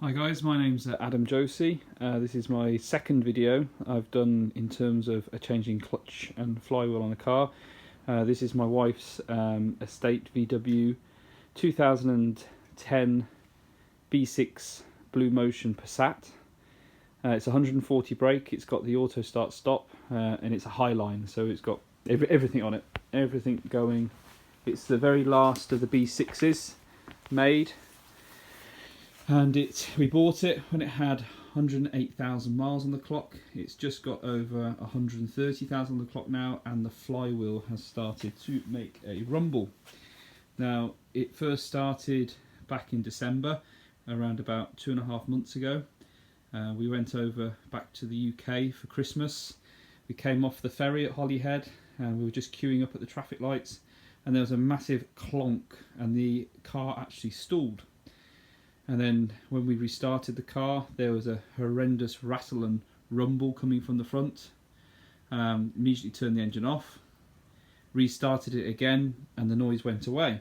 Hi guys, my name's Adam Josie. This is my second video I've done in terms of changing clutch and flywheel on a car. This is my wife's estate VW 2010 B6 Bluemotion Passat. It's 140 brake, it's got the auto start stop, and it's a Highline, so it's got everything on it, everything going. It's the very last of the B6s made. And we bought it when it had 108,000 miles on the clock. It's just got over 130,000 on the clock now, and the flywheel has started to make a rumble. Now, it first started back in December, around about 2.5 months ago. We went over back to the UK for Christmas. We came off the ferry at Holyhead, and we were just queuing up at the traffic lights, and there was a massive clonk, and the car actually stalled. And then when we restarted the car, there was a horrendous rattle and rumble coming from the front. Immediately turned the engine off, restarted it again, and the noise went away.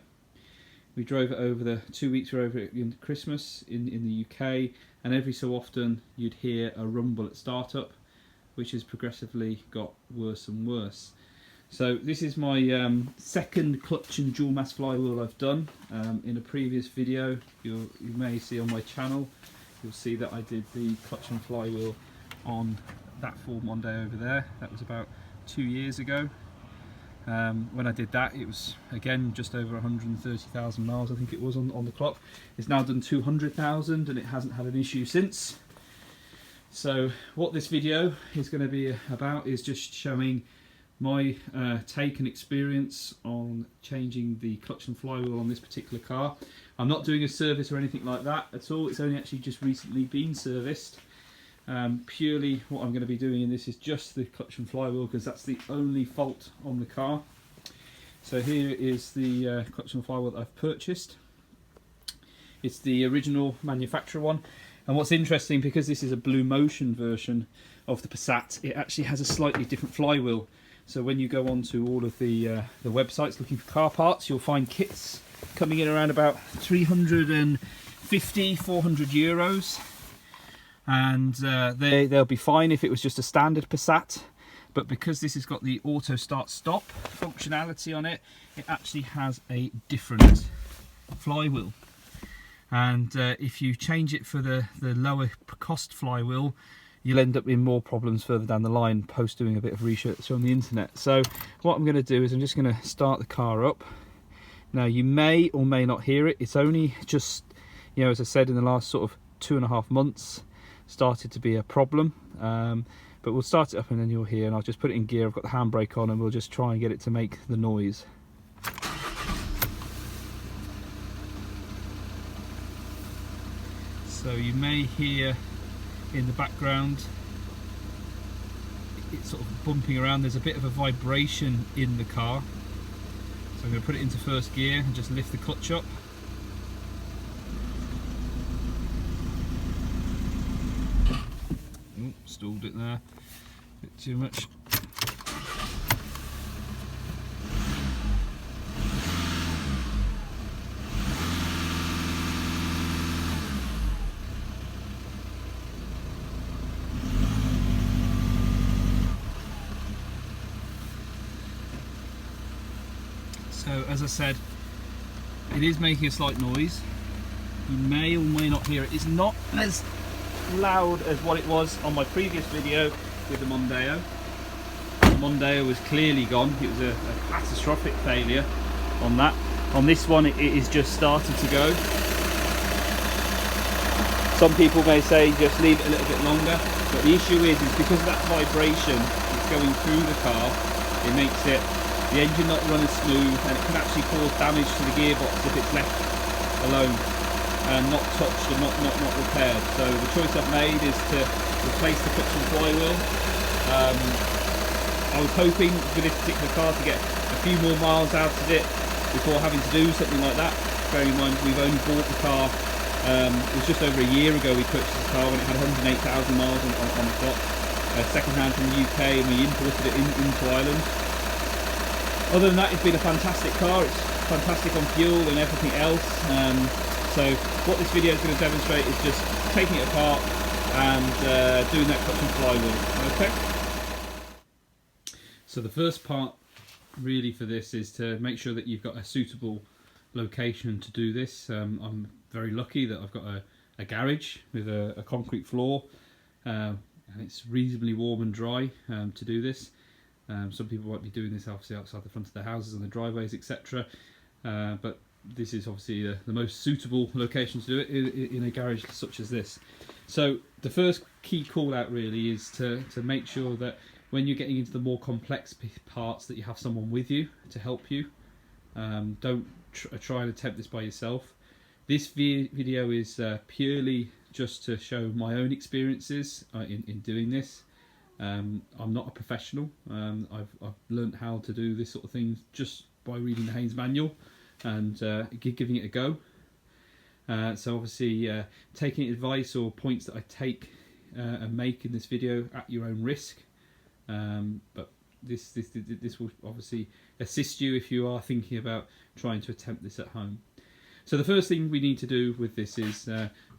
We drove it over the 2 weeks we were over in Christmas in the UK, and every so often you'd hear a rumble at startup, which has progressively got worse and worse. So this is my second clutch and dual mass flywheel I've done. In a previous video you may see on my channel, you'll see that I did the clutch and flywheel on that Ford Mondeo over there. That was about 2 years ago. When I did that, it was again just over 130,000 miles, I think it was on the clock. It's now done 200,000 and it hasn't had an issue since. So what this video is going to be about is just showing my take and experience on changing the clutch and flywheel on this particular car. I'm not doing a service or anything like that at all. It's only actually just recently been serviced. Purely what I'm going to be doing in this is just the clutch and flywheel, because that's the only fault on the car. So here is the clutch and flywheel that I've purchased. It's the original manufacturer one. And what's interesting, because this is a Bluemotion version of the Passat, it actually has a slightly different flywheel. So when you go onto all of the websites looking for car parts, you'll find kits coming in around about 350, 400 euros. And they'll be fine if it was just a standard Passat. But because this has got the auto start stop functionality on it, it actually has a different flywheel. And if you change it for the lower cost flywheel, you'll end up in more problems further down the line post doing a bit of research on the internet. So what I'm going to do is I'm just going to start the car up. Now you may or may not hear it. It's only just, you know, as I said, in the last sort of 2.5 months started to be a problem. But we'll start it up and then you'll hear, and I'll just put it in gear. I've got the handbrake on and we'll just try and get it to make the noise. So you may hear in the background it's sort of bumping around. There's a bit of a vibration in the car, so I'm going to put it into first gear and just lift the clutch up. Oh, stalled it there, a bit too much. So as I said, it is making a slight noise. You may or may not hear it. It's not as loud as what it was on my previous video with the Mondeo. The Mondeo was clearly gone. It was a catastrophic failure on that. On this one, it is just started to go. Some people may say just leave it a little bit longer, but the issue is because of that vibration that's going through the car, it makes the engine not run as smooth, and it can actually cause damage to the gearbox if it's left alone and not touched and not repaired. So the choice I've made is to replace the clutch and flywheel. I was hoping for this particular car to get a few more miles out of it before having to do something like that. Bearing in mind we've only bought the car, it was just over a year ago we purchased the car when it had 108,000 miles on the clock, second hand from the UK, and we imported it into Ireland. Other than that, it's been a fantastic car. It's fantastic on fuel and everything else. So what this video is going to demonstrate is just taking it apart and doing that clutch and flywheel. Okay. So the first part really for this is to make sure that you've got a suitable location to do this. I'm very lucky that I've got a garage with a concrete floor, and it's reasonably warm and dry to do this. Some people might be doing this obviously outside the front of their houses and the driveways, etc. But this is obviously the most suitable location to do it in a garage such as this. So the first key call out really is to make sure that when you're getting into the more complex parts that you have someone with you to help you. Don't try and attempt this by yourself. This video is purely just to show my own experiences in doing this. I'm not a professional. I've learned how to do this sort of thing just by reading the Haynes manual and giving it a go. So obviously taking advice or points that I take and make in this video at your own risk. But this will obviously assist you if you are thinking about trying to attempt this at home. So the first thing we need to do with this is,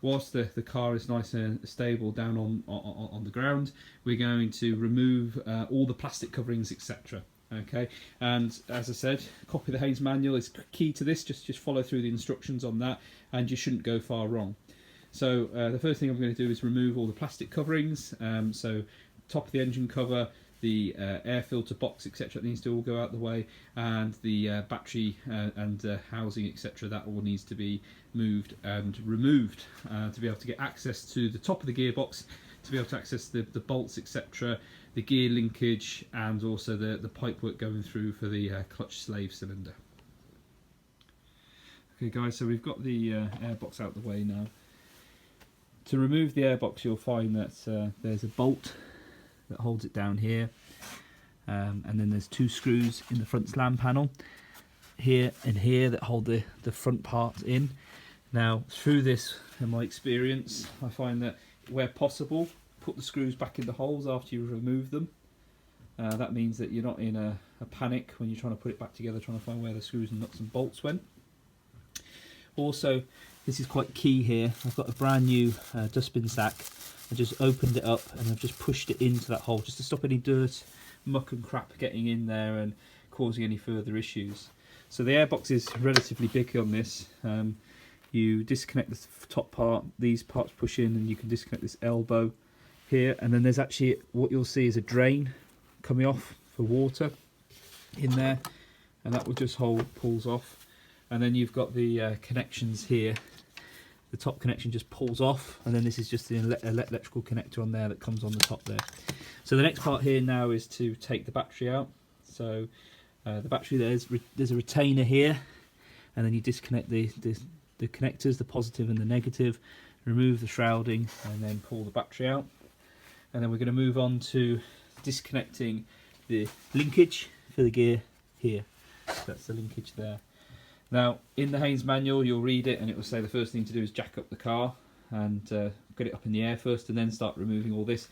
whilst the car is nice and stable down on the ground, we're going to remove all the plastic coverings, etc. Okay, and as I said, copy the Haynes manual is key to this. Just follow through the instructions on that, and you shouldn't go far wrong. So the first thing I'm going to do is remove all the plastic coverings. So top of the engine cover, the air filter box, etc. needs to all go out the way, and the battery and housing, etc. that all needs to be moved and removed to be able to get access to the top of the gearbox, to be able to access the bolts, etc., the gear linkage, and also the pipework going through for the clutch slave cylinder. Okay guys, so we've got the airbox out the way now. To remove the airbox, you'll find that there's a bolt that holds it down here, and then there's two screws in the front slam panel here and here that hold the front part in. Now through this, in my experience, I find that where possible, put the screws back in the holes after you remove them. That means that you're not in a panic when you're trying to put it back together, trying to find where the screws and nuts and bolts went. Also, this is quite key here, I've got a brand new dustbin sack. I just opened it up and I've just pushed it into that hole just to stop any dirt, muck and crap getting in there and causing any further issues. So the airbox is relatively big on this. You disconnect the top part, these parts push in, and you can disconnect this elbow here, and then there's actually, what you'll see is a drain coming off for water in there, and that will just pulls off. And then you've got the connections here. The top connection just pulls off, and then this is just the electrical connector on there that comes on the top there. So the next part here now is to take the battery out. So the battery, there's a retainer here, and then you disconnect the connectors, the positive and the negative, remove the shrouding, and then pull the battery out. And then we're going to move on to disconnecting the linkage for the gear here. So that's the linkage there. Now, in the Haynes manual, you'll read it and it will say the first thing to do is jack up the car and get it up in the air first, and then start removing all this.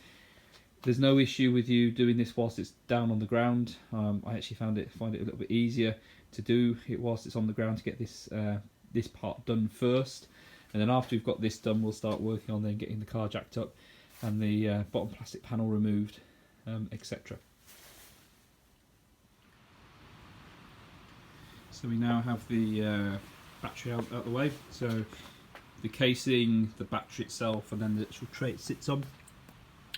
There's no issue with you doing this whilst it's down on the ground. I actually find it a little bit easier to do it whilst it's on the ground to get this this part done first, and then after we've got this done, we'll start working on then getting the car jacked up and the bottom plastic panel removed, etc. So we now have the battery out the way. So the casing, the battery itself, and then the actual tray it sits on.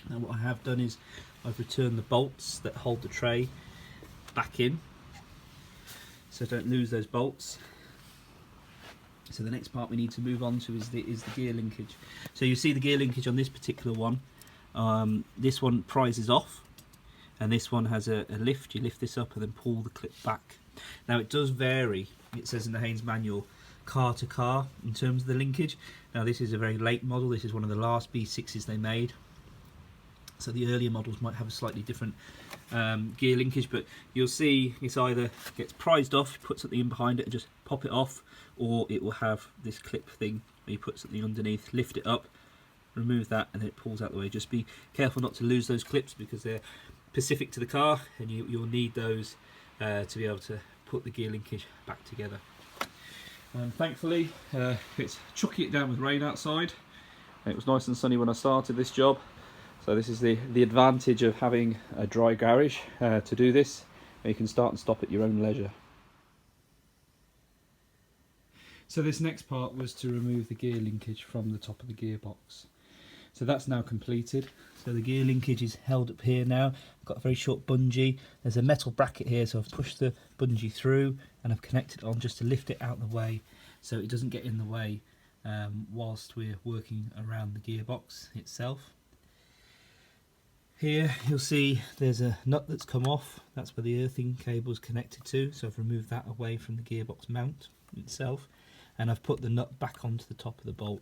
Now what I have done is I've returned the bolts that hold the tray back in, so don't lose those bolts. So the next part we need to move on to is the gear linkage. So you see the gear linkage on this particular one. This one prizes off, and this one has a lift. You lift this up and then pull the clip back. Now it does vary, it says in the Haynes manual, car to car in terms of the linkage. Now this is a very late model, this is one of the last B6s they made. So the earlier models might have a slightly different gear linkage, but you'll see it's either gets prized off, put something in behind it and just pop it off, or it will have this clip thing where you put something underneath, lift it up, remove that, and then it pulls out the way. Just be careful not to lose those clips because they're specific to the car, and you'll need those to be able to put the gear linkage back together. Thankfully it's chucking it down with rain outside. It was nice and sunny when I started this job, so this is the advantage of having a dry garage to do this. You can start and stop at your own leisure. So this next part was to remove the gear linkage from the top of the gearbox. So that's now completed. So the gear linkage is held up here now. I've got a very short bungee. There's a metal bracket here, so I've pushed the bungee through and I've connected it on just to lift it out of the way so it doesn't get in the way whilst we're working around the gearbox itself. Here you'll see there's a nut that's come off. That's where the earthing cable is connected to, so I've removed that away from the gearbox mount itself, and I've put the nut back onto the top of the bolt.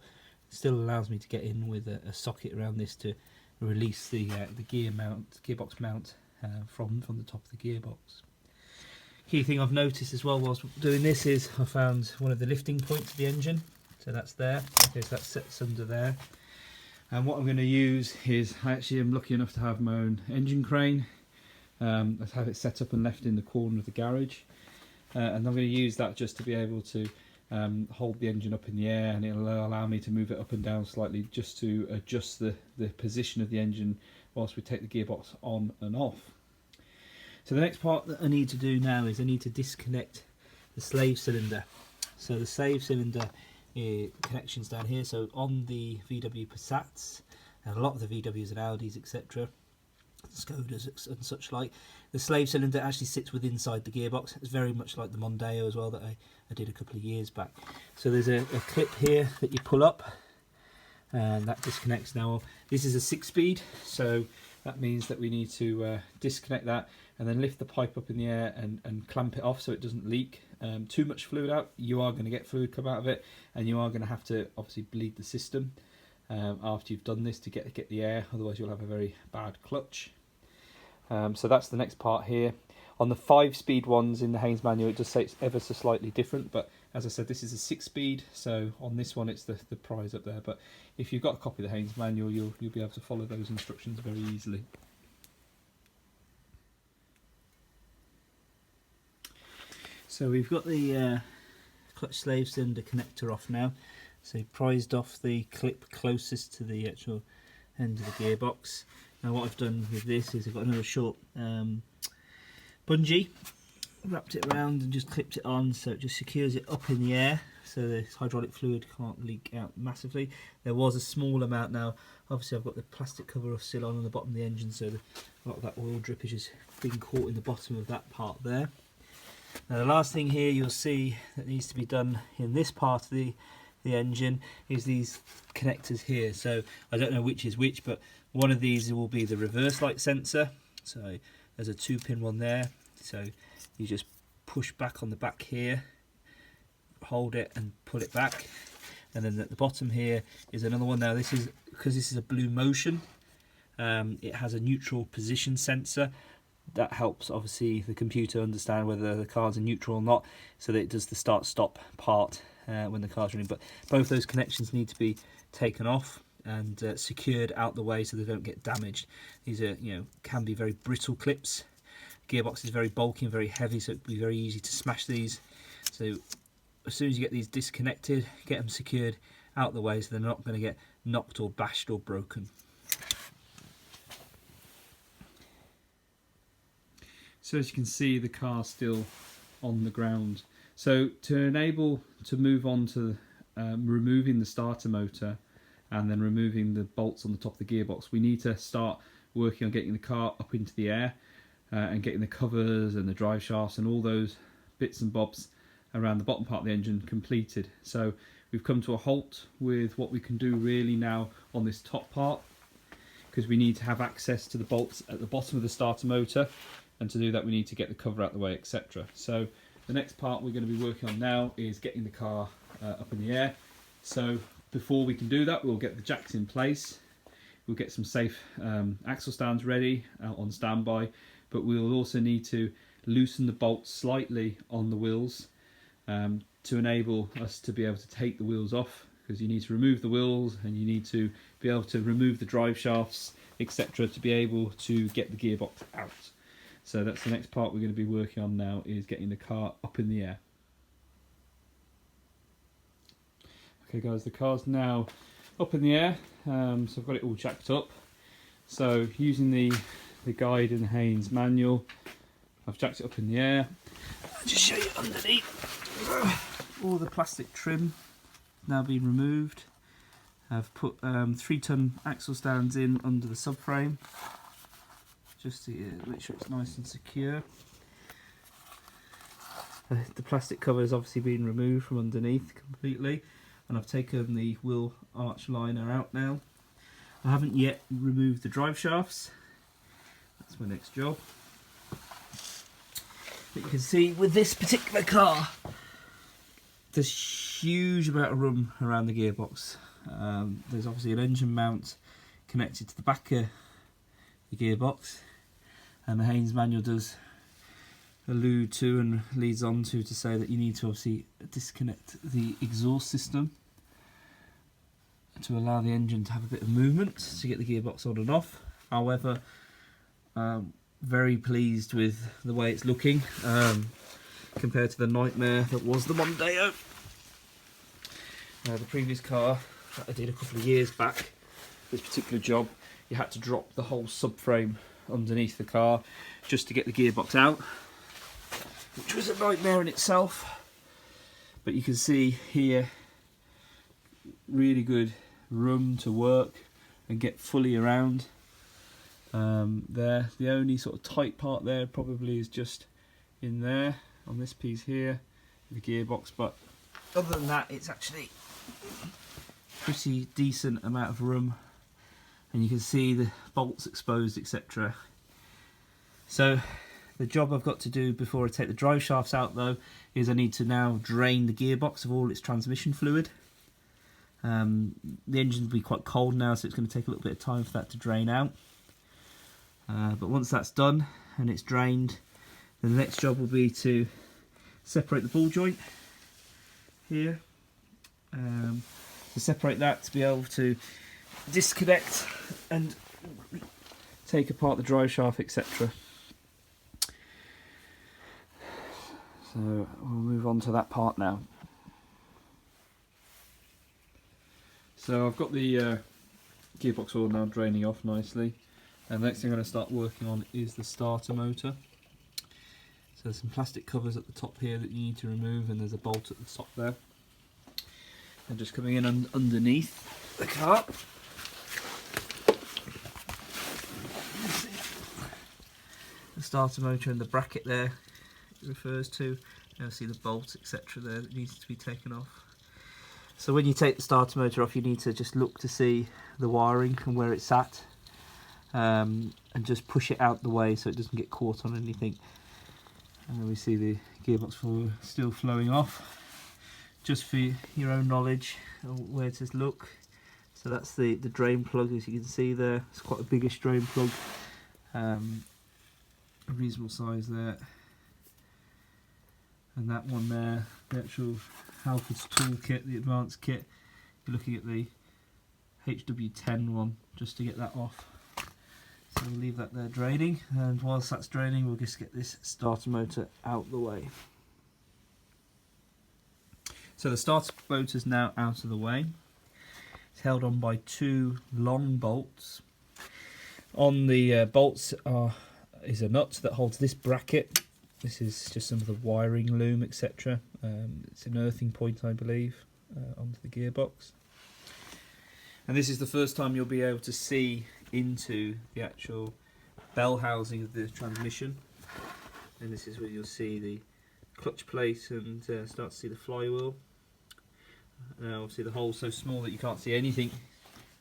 It still allows me to get in with a socket around this to release the gearbox mount from the top of the gearbox. Key thing I've noticed as well whilst doing this is I found one of the lifting points of the engine, so that's there. Okay, so that sits under there. And what I'm going to use is, actually I'm lucky enough to have my own engine crane. I have it set up and left in the corner of the garage, and I'm going to use that just to be able to hold the engine up in the air, and it'll allow me to move it up and down slightly just to adjust the position of the engine whilst we take the gearbox on and off. So the next part that I need to do now is I need to disconnect the slave cylinder. So the slave cylinder connections down here, so on the VW Passats and a lot of the VWs and Audis, etc., Skodas and such like, the slave cylinder actually sits within inside the gearbox. It's very much like the Mondeo as well that I did a couple of years back. So there's a clip here that you pull up and that disconnects. Now this is a 6-speed, so that means that we need to disconnect that and then lift the pipe up in the air and clamp it off so it doesn't leak too much fluid out. You are going to get fluid come out of it, and you are going to have to obviously bleed the system after you've done this to get the air, otherwise you'll have a very bad clutch. So that's the next part here. On the 5-speed ones in the Haynes manual, it does say it's ever so slightly different, but as I said, this is a 6-speed, so on this one it's the prize up there. But if you've got a copy of the Haynes manual, you'll be able to follow those instructions very easily. So we've got the clutch slave cylinder connector off now. So prized off the clip closest to the actual end of the gearbox. Now what I've done with this is I've got another short bungee, wrapped it around and just clipped it on so it just secures it up in the air so the hydraulic fluid can't leak out massively. There was a small amount now. Obviously I've got the plastic cover still on the bottom of the engine, so a lot of that oil drip is just being caught in the bottom of that part there. Now the last thing here you'll see that needs to be done in this part of the engine is these connectors here. So I don't know which is which, but one of these will be the reverse light sensor. So there's a 2-pin one there, so you just push back on the back here, hold it and pull it back, and then at the bottom here is another one. Now this is, because this is a Bluemotion, it has a neutral position sensor. That helps obviously the computer understand whether the car's in neutral or not, so that it does the start stop part when the car's running. But both those connections need to be taken off and secured out the way so they don't get damaged. These are, can be very brittle clips. Gearbox is very bulky and very heavy, so it'd be very easy to smash these. So as soon as you get these disconnected, get them secured out the way so they're not going to get knocked or bashed or broken. So as you can see, the car's still on the ground. So to enable to move on to removing the starter motor and then removing the bolts on the top of the gearbox, we need to start working on getting the car up into the air and getting the covers and the drive shafts and all those bits and bobs around the bottom part of the engine completed. So we've come to a halt with what we can do really now on this top part, because we need to have access to the bolts at the bottom of the starter motor, and to do that we need to get the cover out of the way, etc. So the next part we're going to be working on now is getting the car up in the air. So before we can do that, we'll get the jacks in place, we'll get some safe axle stands ready out on standby, but we'll also need to loosen the bolts slightly on the wheels to enable us to be able to take the wheels off, because you need to remove the wheels and you need to be able to remove the drive shafts, etc., to be able to get the gearbox out. So that's the next part we're going to be working on now, is getting the car up in the air. Okay guys, the car's now up in the air, so I've got it all jacked up. So using the guide in the Haynes manual, I've jacked it up in the air. I'll just show you underneath. All the plastic trim now been removed. I've put 3-ton axle stands in under the subframe, just to make sure it's nice and secure. The plastic cover has obviously been removed from underneath completely, and I've taken the wheel arch liner out now. I haven't yet removed the drive shafts. That's my next job. But you can see with this particular car, there's huge amount of room around the gearbox. There's obviously an engine mount connected to the back of the gearbox, and the Haynes manual does allude to and leads on to say that you need to obviously disconnect the exhaust system to allow the engine to have a bit of movement to get the gearbox on and off. However, very pleased with the way it's looking compared to the nightmare that was the Mondeo. The previous car that I did a couple of years back, this particular job, you had to drop the whole subframe underneath the car just to get the gearbox out, which was a nightmare in itself. But you can see here, really good room to work and get fully around there. The only sort of tight part there probably is just in there on this piece here, the gearbox, but other than that it's actually pretty decent amount of room, and you can see the bolts exposed, etc. So the job I've got to do before I take the drive shafts out though is I need to now drain the gearbox of all its transmission fluid. The engine will be quite cold now, so it's going to take a little bit of time for that to drain out. But once that's done and it's drained, then the next job will be to separate the ball joint here. To separate that, to be able to disconnect and take apart the drive shaft, etc. So we'll move on to that part now. So I've got the gearbox oil now draining off nicely, and the next thing I'm going to start working on is the starter motor. So there's some plastic covers at the top here that you need to remove, and there's a bolt at the top there. And just coming in underneath the car, the starter motor and the bracket there it refers to. You'll see the bolt, etc. there that needs to be taken off. So when you take the starter motor off, you need to just look to see the wiring and where it's at, and just push it out the way so it doesn't get caught on anything. And we see the gearbox fluid still flowing off. Just for your own knowledge, where it says look. So that's the drain plug, as you can see there. It's quite a biggish drain plug, a reasonable size there. And that one there, the actual Halfords toolkit, the advanced kit, you're looking at the HW10 one, just to get that off. So we'll leave that there draining, and whilst that's draining we'll just get this starter motor out the way. So the starter motor is now out of the way. It's held on by 2 long bolts. On the bolts is a nut that holds this bracket. This is just some of the wiring loom, etc. It's an earthing point, I believe, onto the gearbox. And this is the first time you'll be able to see into the actual bell housing of the transmission. And this is where you'll see the clutch plate and start to see the flywheel. Obviously the hole's so small that you can't see anything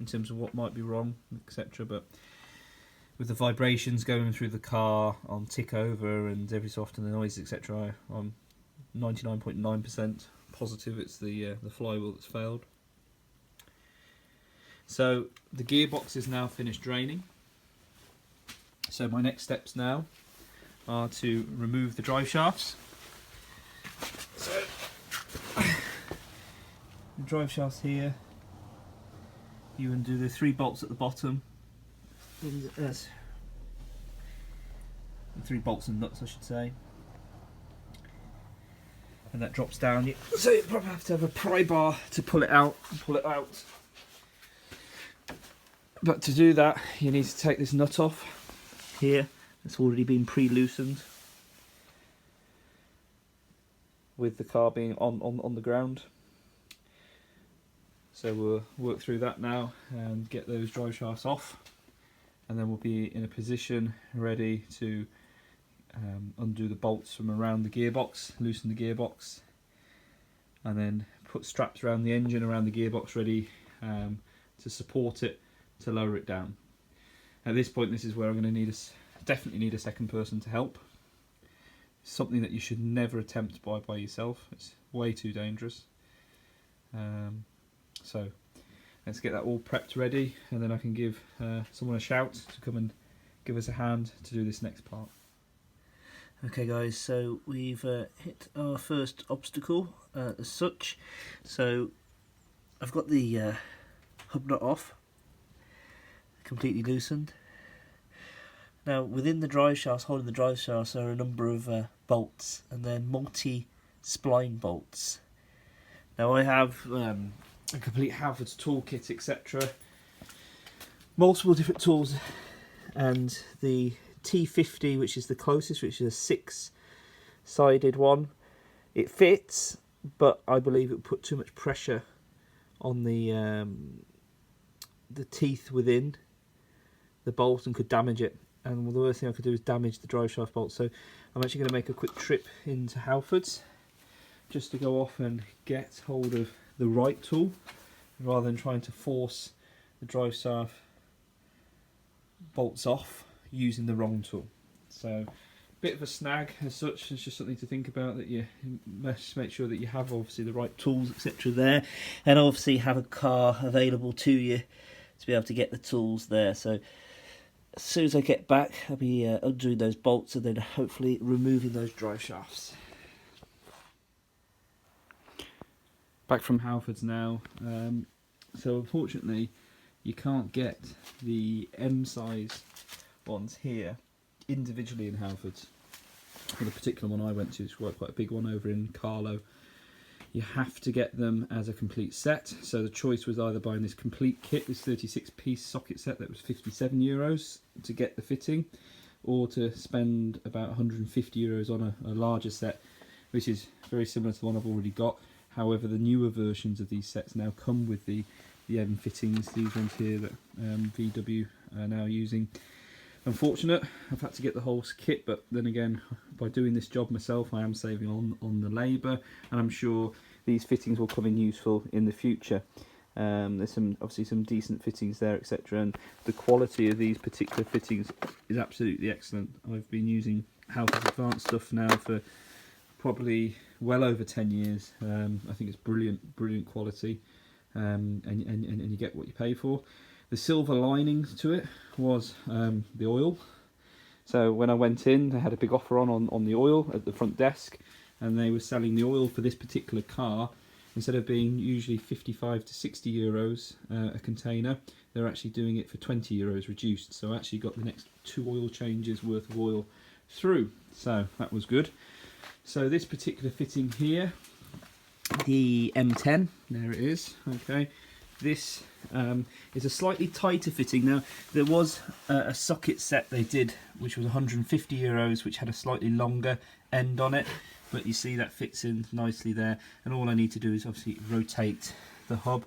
in terms of what might be wrong, etc. But with the vibrations going through the car on tick over and every so often the noise, etc., I'm 99.9% positive it's the flywheel that's failed. So the gearbox is now finished draining. So my next steps now are to remove the drive shafts. So the drive shafts here, you undo the 3 bolts at the bottom. 3 bolts and nuts, I should say. and that drops down. So you probably have to have a pry bar to pull it out. But to do that, you need to take this nut off here. It's already been pre-loosened, with the car being on the ground. So we'll work through that now and get those drive shafts off, and then we'll be in a position ready to undo the bolts from around the gearbox, loosen the gearbox, and then put straps around the engine, around the gearbox, ready to support it, to lower it down. At this point, this is where I'm going to definitely need a second person to help. Something that you should never attempt by yourself. It's way too dangerous. So let's get that all prepped ready, and then I can give someone a shout to come and give us a hand to do this next part. Okay guys, so we've hit our first obstacle as such. So I've got the hub nut off, completely loosened. Now within the drive shafts, holding the drive shafts, are a number of bolts, and they're multi-spline bolts. Now I have a complete Halfords toolkit, etc. Multiple different tools, and the T50, which is the closest, which is a 6-sided one. It fits, but I believe it would put too much pressure on the teeth within the bolt and could damage it. And the worst thing I could do is damage the drive shaft bolt. So I'm actually going to make a quick trip into Halfords just to go off and get hold of the right tool, rather than trying to force the drive shaft bolts off using the wrong tool. So bit of a snag as such. It's just something to think about, that you must make sure that you have obviously the right tools, etc. there, and obviously have a car available to you to be able to get the tools there. So as soon as I get back, I'll be undoing those bolts and then hopefully removing those drive shafts. Back from Halfords now. So unfortunately you can't get the M size ones here individually in Halfords. For the particular one I went to, it's quite a big one over in Carlo. You have to get them as a complete set. So the choice was either buying this complete kit, this 36-piece socket set that was €57 to get the fitting, or to spend about €150 on a larger set, which is very similar to the one I've already got. However, the newer versions of these sets now come with the M fittings, these ones here that VW are now using. Unfortunate, I've had to get the whole kit, but then again, by doing this job myself, I am saving on the labour, and I'm sure these fittings will come in useful in the future. There's obviously some decent fittings there, etc. And the quality of these particular fittings is absolutely excellent. I've been using Halfords Advanced stuff now for probably well over 10 years. I think it's brilliant quality, and you get what you pay for. The silver linings to it was the oil. So when I went in, they had a big offer on the oil at the front desk, and they were selling the oil for this particular car. Instead of being usually 55 to 60 euros a container, they're actually doing it for 20 euros reduced. So I actually got the next 2 oil changes worth of oil through. So that was good. So this particular fitting here, the M10, there it is. Okay, this is a slightly tighter fitting. Now there was a socket set they did, which was 150 euros, which had a slightly longer end on it. But you see that fits in nicely there, and all I need to do is obviously rotate the hub.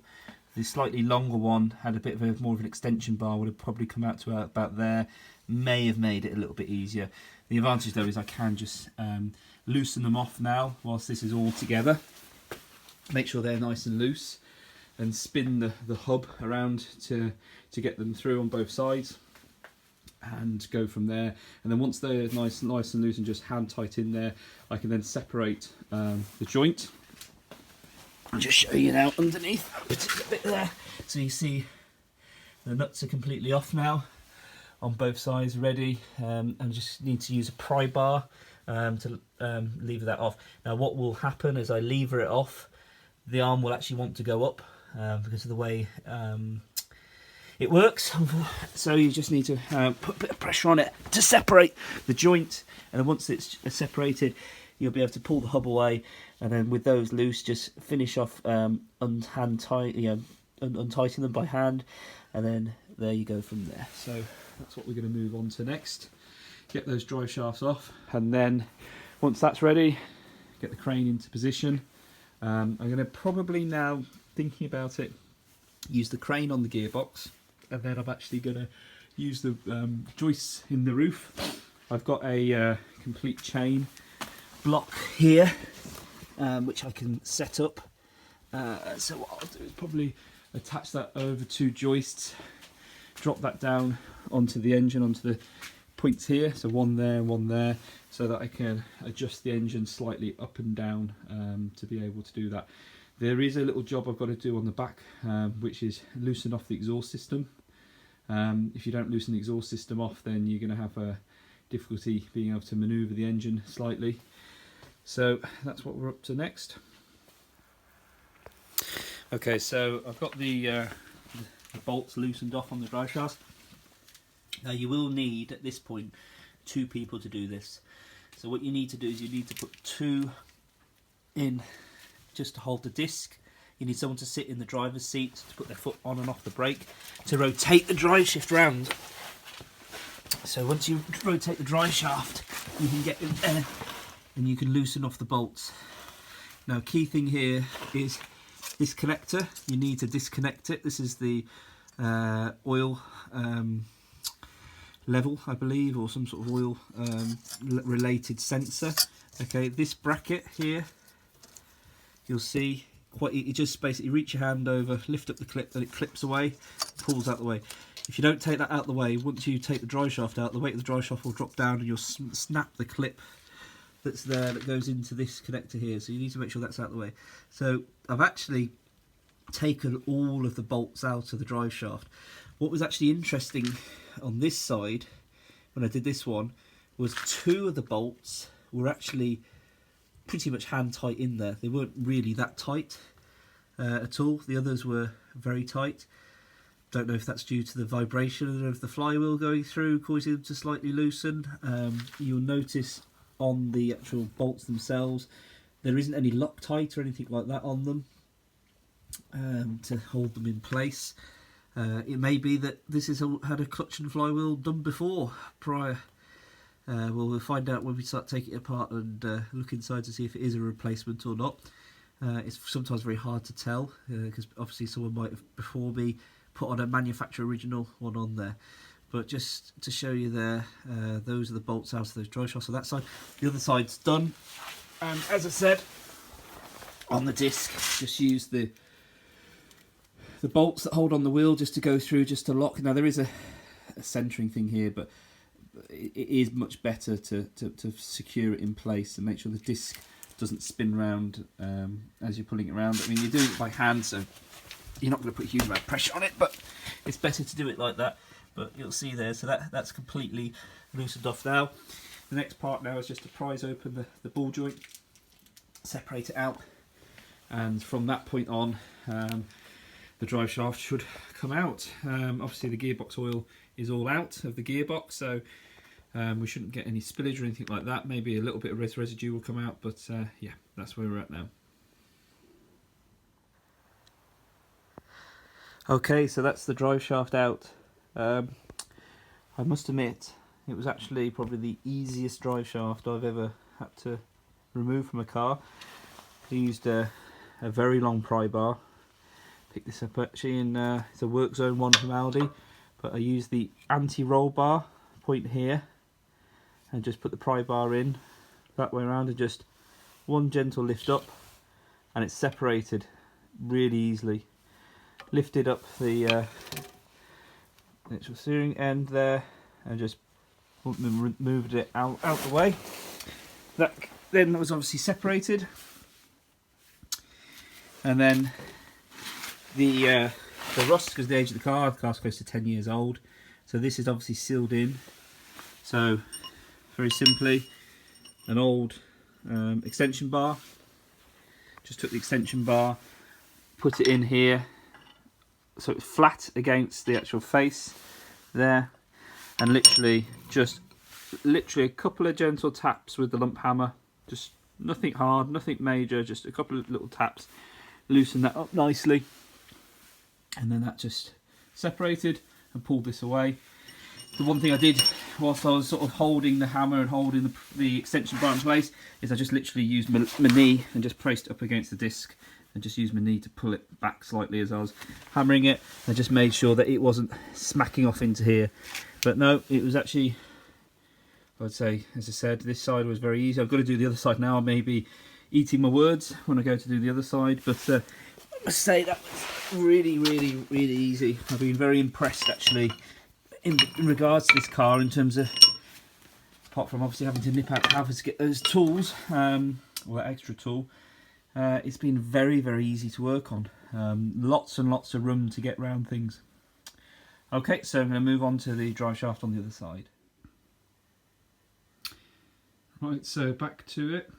The slightly longer one had a bit of more of an extension bar, would have probably come out to about there, may have made it a little bit easier. The advantage though is I can just loosen them off now whilst this is all together, make sure they're nice and loose, and spin the hub around to get them through on both sides, and go from there. And then once they're nice and loose and just hand tight in there, I can then separate the joint. I'll just show you now underneath a particular bit there. So you see the nuts are completely off now on both sides, ready, and just need to use a pry bar to lever that off. Now what will happen is I lever it off, the arm will actually want to go up because of the way it works. So you just need to put a bit of pressure on it to separate the joint, and once it's separated, you'll be able to pull the hub away, and then with those loose, just finish off untightening them by hand, and then there you go from there. So that's what we're going to move on to next. Get those drive shafts off, and then once that's ready, get the crane into position. I'm going to probably, now thinking about it, use the crane on the gearbox, and then I'm actually going to use the joists in the roof. I've got a complete chain block here, which I can set up. So what I'll do is probably attach that over 2 joists, drop that down onto the engine, onto the points here, so one there, so that I can adjust the engine slightly up and down to be able to do that. There is a little job I've got to do on the back, which is loosen off the exhaust system. If you don't loosen the exhaust system off, then you're going to have a difficulty being able to manoeuvre the engine slightly. So that's what we're up to next. Okay, so I've got the bolts loosened off on the drive shaft. Now you will need, at this point, 2 people to do this. So what you need to do is you need to put 2 in just to hold the disc. You need someone to sit in the driver's seat to put their foot on and off the brake to rotate the drive shaft round. So once you rotate the drive shaft, you can get in there and you can loosen off the bolts. Now, key thing here is this connector. You need to disconnect it. This is the oil level, I believe, or some sort of oil related sensor. Okay, this bracket here, you'll see, you just basically reach your hand over, lift up the clip, and it clips away, pulls out the way. If you don't take that out the way, once you take the drive shaft out, the weight of the drive shaft will drop down and you'll snap the clip that's there that goes into this connector here. So you need to make sure that's out the way. So I've actually taken all of the bolts out of the drive shaft. What was actually interesting on this side when I did this one was 2 of the bolts were actually pretty much hand tight in there. They weren't really that tight at all. The others were very tight. Don't know if that's due to the vibration of the flywheel going through, causing them to slightly loosen. You'll notice on the actual bolts themselves, there isn't any Loctite or anything like that on them to hold them in place. It may be that this has had a clutch and flywheel done before, prior. Well, we'll find out when we start taking it apart and look inside to see if it is a replacement or not. It's sometimes very hard to tell, because obviously someone might have before me put on a manufacturer original one on there. But just to show you there, those are the bolts out of those drive shafts on that side. The other side's done, and as I said, on the disc, just use the bolts that hold on the wheel just to go through, just to lock. Now there is a centering thing here, but it is much better to secure it in place and make sure the disc doesn't spin round as you're pulling it around. I mean, you're doing it by hand, so you're not going to put a huge amount of pressure on it, but it's better to do it like that. But you'll see there, so that's completely loosened off now. The next part now is just to prise open the ball joint, separate it out, and from that point on, the drive shaft should come out. Obviously the gearbox oil is all out of the gearbox, so we shouldn't get any spillage or anything like that. Maybe a little bit of residue will come out, but yeah, that's where we're at now. Okay, so that's the drive shaft out. I must admit, it was actually probably the easiest drive shaft I've ever had to remove from a car. I used a very long pry bar. Picked this up actually in it's a Work Zone one from Aldi, but I used the anti-roll bar point here and just put the pry bar in that way around, and just one gentle lift up and it's separated really easily. Lifted up the actual steering end there and just moved it out the way. That then was obviously separated, and then the rust, because the age of the car's close to 10 years old, so this is obviously sealed in. So very simply, an old extension bar, just took the extension bar, put it in here so it's flat against the actual face there, and literally a couple of gentle taps with the lump hammer, just Nothing hard, nothing major, just a couple of little taps, loosen that up nicely, and then that just separated and pulled this away. The one thing I did whilst I was sort of holding the hammer and holding the extension bar in place is I just literally used my knee and just pressed it up against the disc and just used my knee to pull it back slightly as I was hammering it, and just made sure that it wasn't smacking off into here. But no, it was actually, I'd say, as I said, this side was very easy. I've got to do the other side now. I may be eating my words when I go to do the other side, but I must say that was really, really, really easy. I've been very impressed actually in regards to this car, in terms of, apart from obviously having to nip out the house to get those tools, or that extra tool, it's been very, very easy to work on. Lots and lots of room to get round things. Okay, so I'm going to move on to the drive shaft on the other side. Right, so back to it.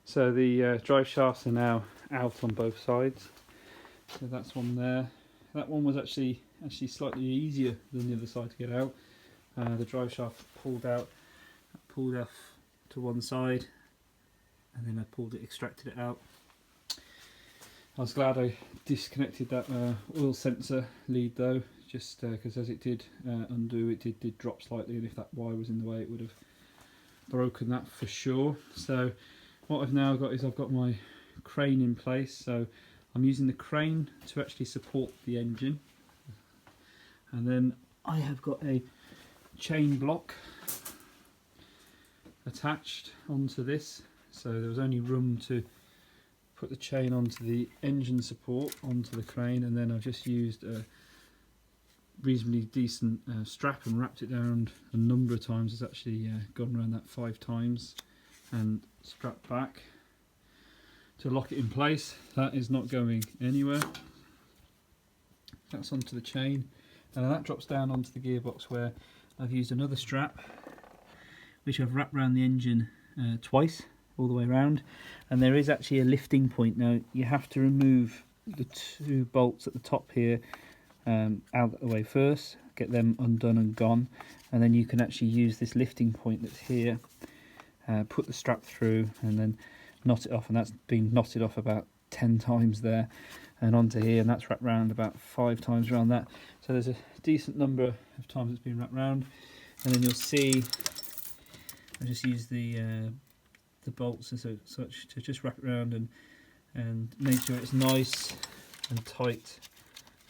So the drive shafts are now out on both sides. So that's one there. That one was actually slightly easier than the other side to get out. The drive shaft pulled off to one side, and then I extracted it out. I was glad I disconnected that oil sensor lead though, just because as it did undo, it did drop slightly, and if that wire was in the way, it would have broken that for sure. So what I've now got is I've got my crane in place, so I'm using the crane to actually support the engine, and then I have got a chain block attached onto this, so there was only room to put the chain onto the engine support onto the crane, and then I've just used a reasonably decent strap and wrapped it down a number of times. It's actually gone around that 5 times and strapped back to lock it in place. That is not going anywhere. That's onto the chain, and that drops down onto the gearbox, where I've used another strap which I've wrapped around the engine twice all the way around, and there is actually a lifting point. Now you have to remove the 2 bolts at the top here out of the way first, get them undone and gone, and then you can actually use this lifting point that's here, put the strap through and then knot it off, and that's been knotted off about 10 times there and onto here, and that's wrapped round about 5 times around that. So there's a decent number of times it's been wrapped round, and then you'll see I just use the bolts and such to just wrap it around and make sure it's nice and tight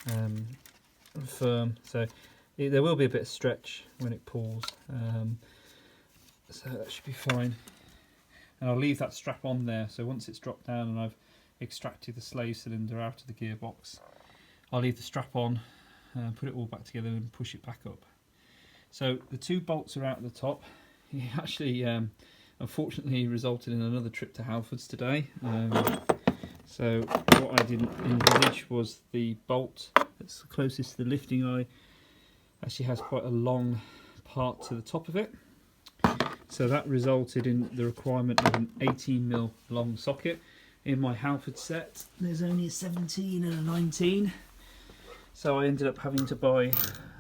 and firm. So there will be a bit of stretch when it pulls, so that should be fine. And I'll leave that strap on there, so once it's dropped down and I've extracted the slave cylinder out of the gearbox, I'll leave the strap on, put it all back together and push it back up. So the 2 bolts are out at the top. It actually unfortunately resulted in another trip to Halfords today. So what I didn't envisage was the bolt that's closest to the lifting eye actually has quite a long part to the top of it. So that resulted in the requirement of an 18mm long socket. In my Halford set there's only a 17 and a 19, so I ended up having to buy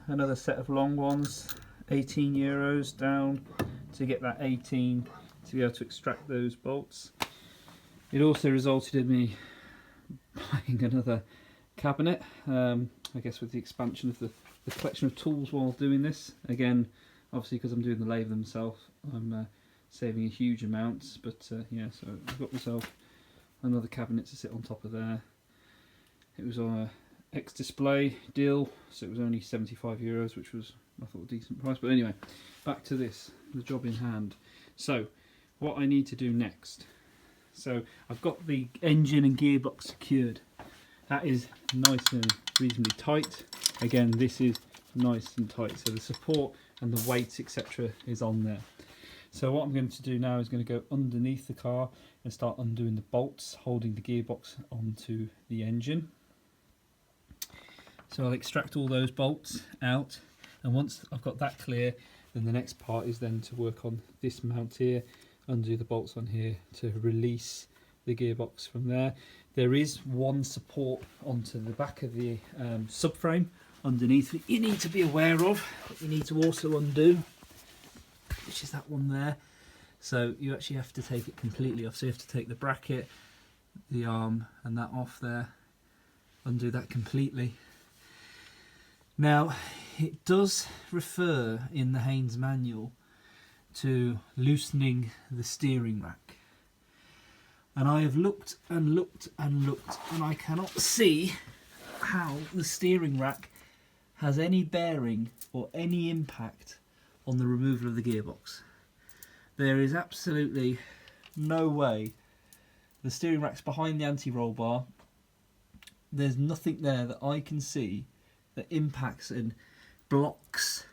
another set of long ones, €18 down, to get that 18 to be able to extract those bolts. It also resulted in me buying another cabinet, I guess with the expansion of the collection of tools while doing this. Again, obviously because I'm doing the lathe themselves, I'm saving a huge amount, but yeah, so I've got myself another cabinet to sit on top of there. It was on a ex-display deal, so it was only €75, which was, I thought, a decent price. But anyway, back to this, the job in hand. So what I need to do next, so I've got the engine and gearbox secured. That is nice and reasonably tight. Again, this is nice and tight, so the support and the weight, etc., is on there. So what I'm going to do now is going to go underneath the car and start undoing the bolts holding the gearbox onto the engine. So I'll extract all those bolts out, and once I've got that clear, then the next part is then to work on this mount here, undo the bolts on here to release the gearbox from there. There is one support onto the back of the subframe underneath that you need to be aware of, that you need to also undo, which is that one there. So you actually have to take it completely off. So you have to take the bracket, the arm and that off there, undo that completely. Now it does refer in the Haynes manual to loosening the steering rack, and I have looked and looked and looked, and I cannot see how the steering rack has any bearing or any impact on the removal of the gearbox. There is absolutely no way. The steering rack's behind the anti-roll bar. There's nothing there that I can see that impacts and blocks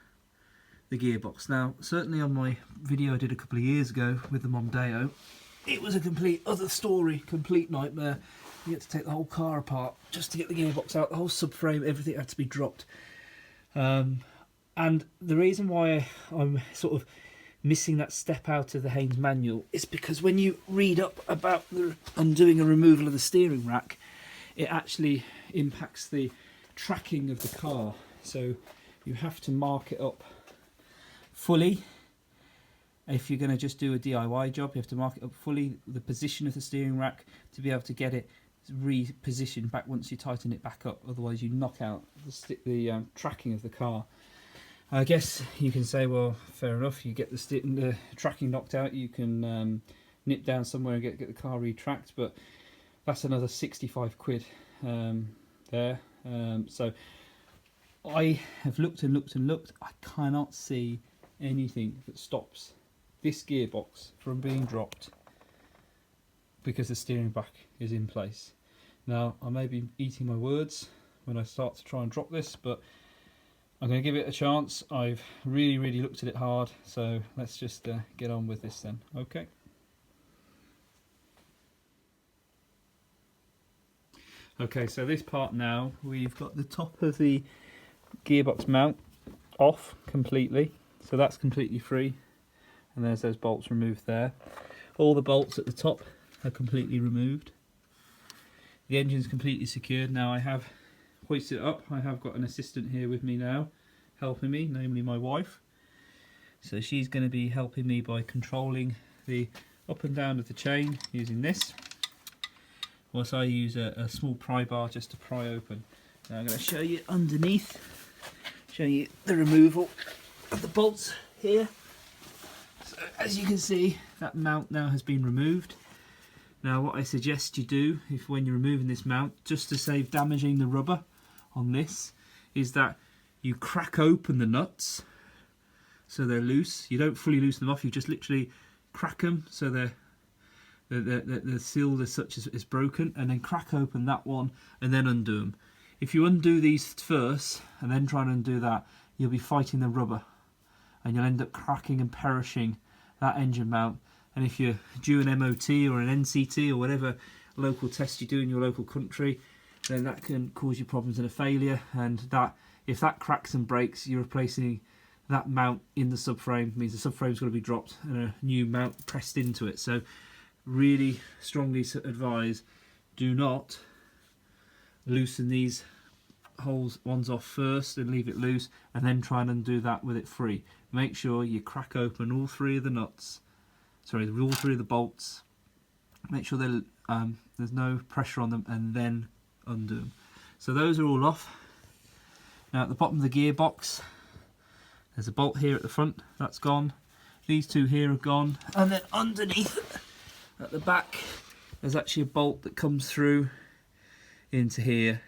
the gearbox. Now, certainly on my video I did a couple of years ago with the Mondeo, it was a complete other story, complete nightmare. You had to take the whole car apart just to get the gearbox out, the whole subframe, everything had to be dropped. And the reason why I'm sort of missing that step out of the Haynes manual is because when you read up about undoing a removal of the steering rack, it actually impacts the tracking of the car. So you have to mark it up fully. If you're going to just do a DIY job, you have to mark it up fully, the position of the steering rack, to be able to get it repositioned back once you tighten it back up. Otherwise you knock out the tracking of the car. I guess you can say, well, fair enough, you get the tracking knocked out, you can nip down somewhere and get the car retracked, but that's another 65 quid there. So I have looked and looked and looked. I cannot see anything that stops this gearbox from being dropped because the steering rack is in place. Now, I may be eating my words when I start to try and drop this, but I'm going to give it a chance. I've really looked at it hard, so let's just get on with this then. Okay. Okay, so this part now, we've got the top of the gearbox mount off completely, so that's completely free, and there's those bolts removed there. All the bolts at the top are completely removed. The engine's completely secured. Now I have hoisted it up. I have got an assistant here with me now, helping me, namely my wife. So she's going to be helping me by controlling the up and down of the chain using this, whilst I use a small pry bar just to pry open. Now I'm going to show you underneath, show you the removal of the bolts here. So as you can see, that mount now has been removed. Now what I suggest you do, if when you're removing this mount, just to save damaging the rubber on this, is that you crack open the nuts so they're loose. You don't fully loosen them off, you just literally crack them so the seal as such is broken, and then crack open that one and then undo them. If you undo these first and then try and undo that, you'll be fighting the rubber and you'll end up cracking and perishing that engine mount. And if you're due an MOT or an NCT or whatever local test you do in your local country, then that can cause you problems and a failure, and that if that cracks and breaks, you're replacing that mount in the subframe. It means the subframe's got to be dropped and a new mount pressed into it. So really strongly advise, do not loosen these ones off first and leave it loose and then try and undo that with it free. Make sure you crack open all three of the nuts, sorry, all three of the bolts, make sure there's no pressure on them, and then undo them. So those are all off. Now at the bottom of the gearbox, there's a bolt here at the front, that's gone. These two here are gone, and then underneath at the back there's actually a bolt that comes through into here,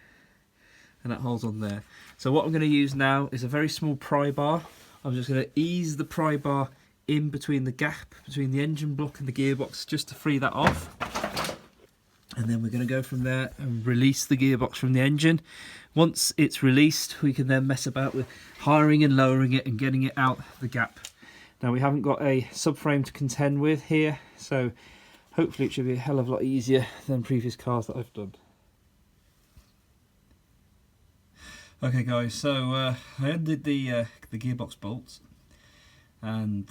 and that holds on there. So what I'm going to use now is a very small pry bar. I'm just going to ease the pry bar in between the gap between the engine block and the gearbox just to free that off, and then we're going to go from there and release the gearbox from the engine. Once it's released, we can then mess about with hiring and lowering it and getting it out the gap. Now we haven't got a subframe to contend with here, so hopefully it should be a hell of a lot easier than previous cars that I've done. Okay guys, so I undid the gearbox bolts and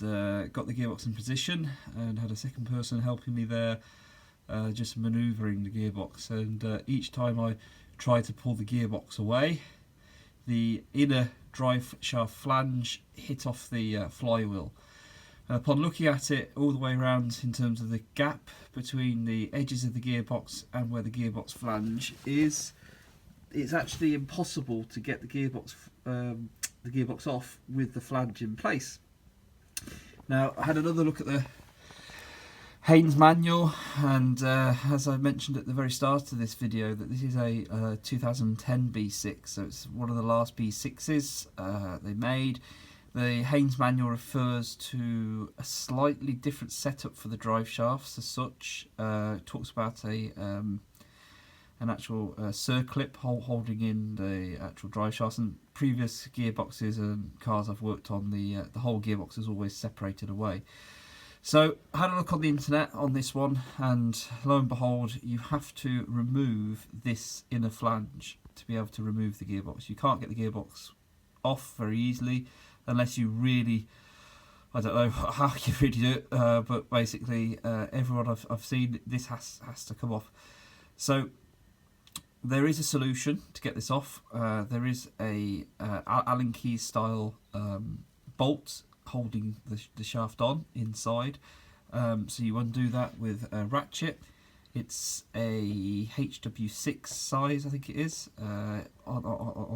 got the gearbox in position, and had a second person helping me there, just manoeuvring the gearbox. And each time I tried to pull the gearbox away, the inner drive shaft flange hit off the flywheel, Upon looking at it all the way around in terms of the gap between the edges of the gearbox and where the gearbox flange is, it's actually impossible to get the gearbox off with the flange in place. Now, I had another look at the Haynes manual, and as I mentioned at the very start of this video, that this is a 2010 B6, so it's one of the last B6s they made. The Haynes manual refers to a slightly different setup for the drive shafts as such. It talks about an actual circlip holding in the actual drive shafts, and previous gearboxes and cars I've worked on, the whole gearbox is always separated away. So I had a look on the internet on this one, and lo and behold, you have to remove this inner flange to be able to remove the gearbox. You can't get the gearbox off very easily unless you really, I don't know how you really do it, but basically everyone I've seen, this has to come off. So there is a solution to get this off. There is a Allen keys style bolt holding the shaft on inside. So you undo that with a ratchet. It's a HW6 size, I think it is, on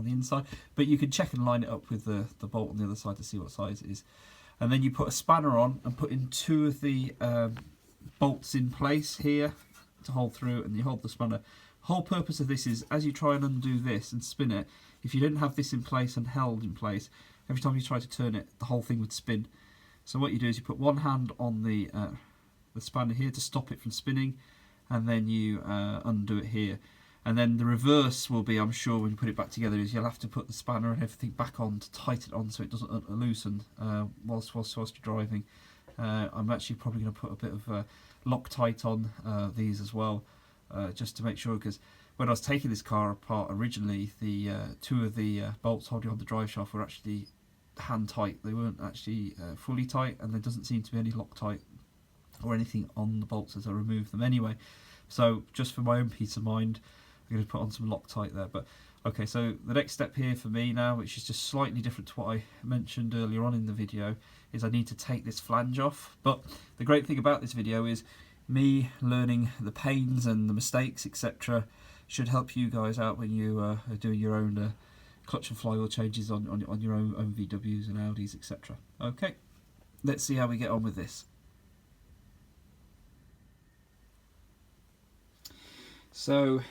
the inside. But you can check and line it up with the bolt on the other side to see what size it is. And then you put a spanner on and put in two of the bolts in place here to hold through, and you hold the spanner. Whole purpose of this is, as you try and undo this and spin it, if you didn't have this in place and held in place, every time you try to turn it, the whole thing would spin. So what you do is you put one hand on the spanner here to stop it from spinning, and then you undo it here. And then the reverse will be, I'm sure, when you put it back together, is you'll have to put the spanner and everything back on to tighten it on so it doesn't loosen whilst you're driving. I'm actually probably going to put a bit of Loctite on these as well, just to make sure, because when I was taking this car apart originally, the two of the bolts holding on the drive shaft were actually hand tight. They weren't actually fully tight, and there doesn't seem to be any Loctite or anything on the bolts as I remove them anyway. So just for my own peace of mind, I'm going to put on some Loctite there. But okay, so the next step here for me now, which is just slightly different to what I mentioned earlier on in the video, is I need to take this flange off. But the great thing about this video is me learning the pains and the mistakes, etc., should help you guys out when you are doing your own clutch and flywheel changes on your own VWs and Audis, etc. Okay, let's see how we get on with this. So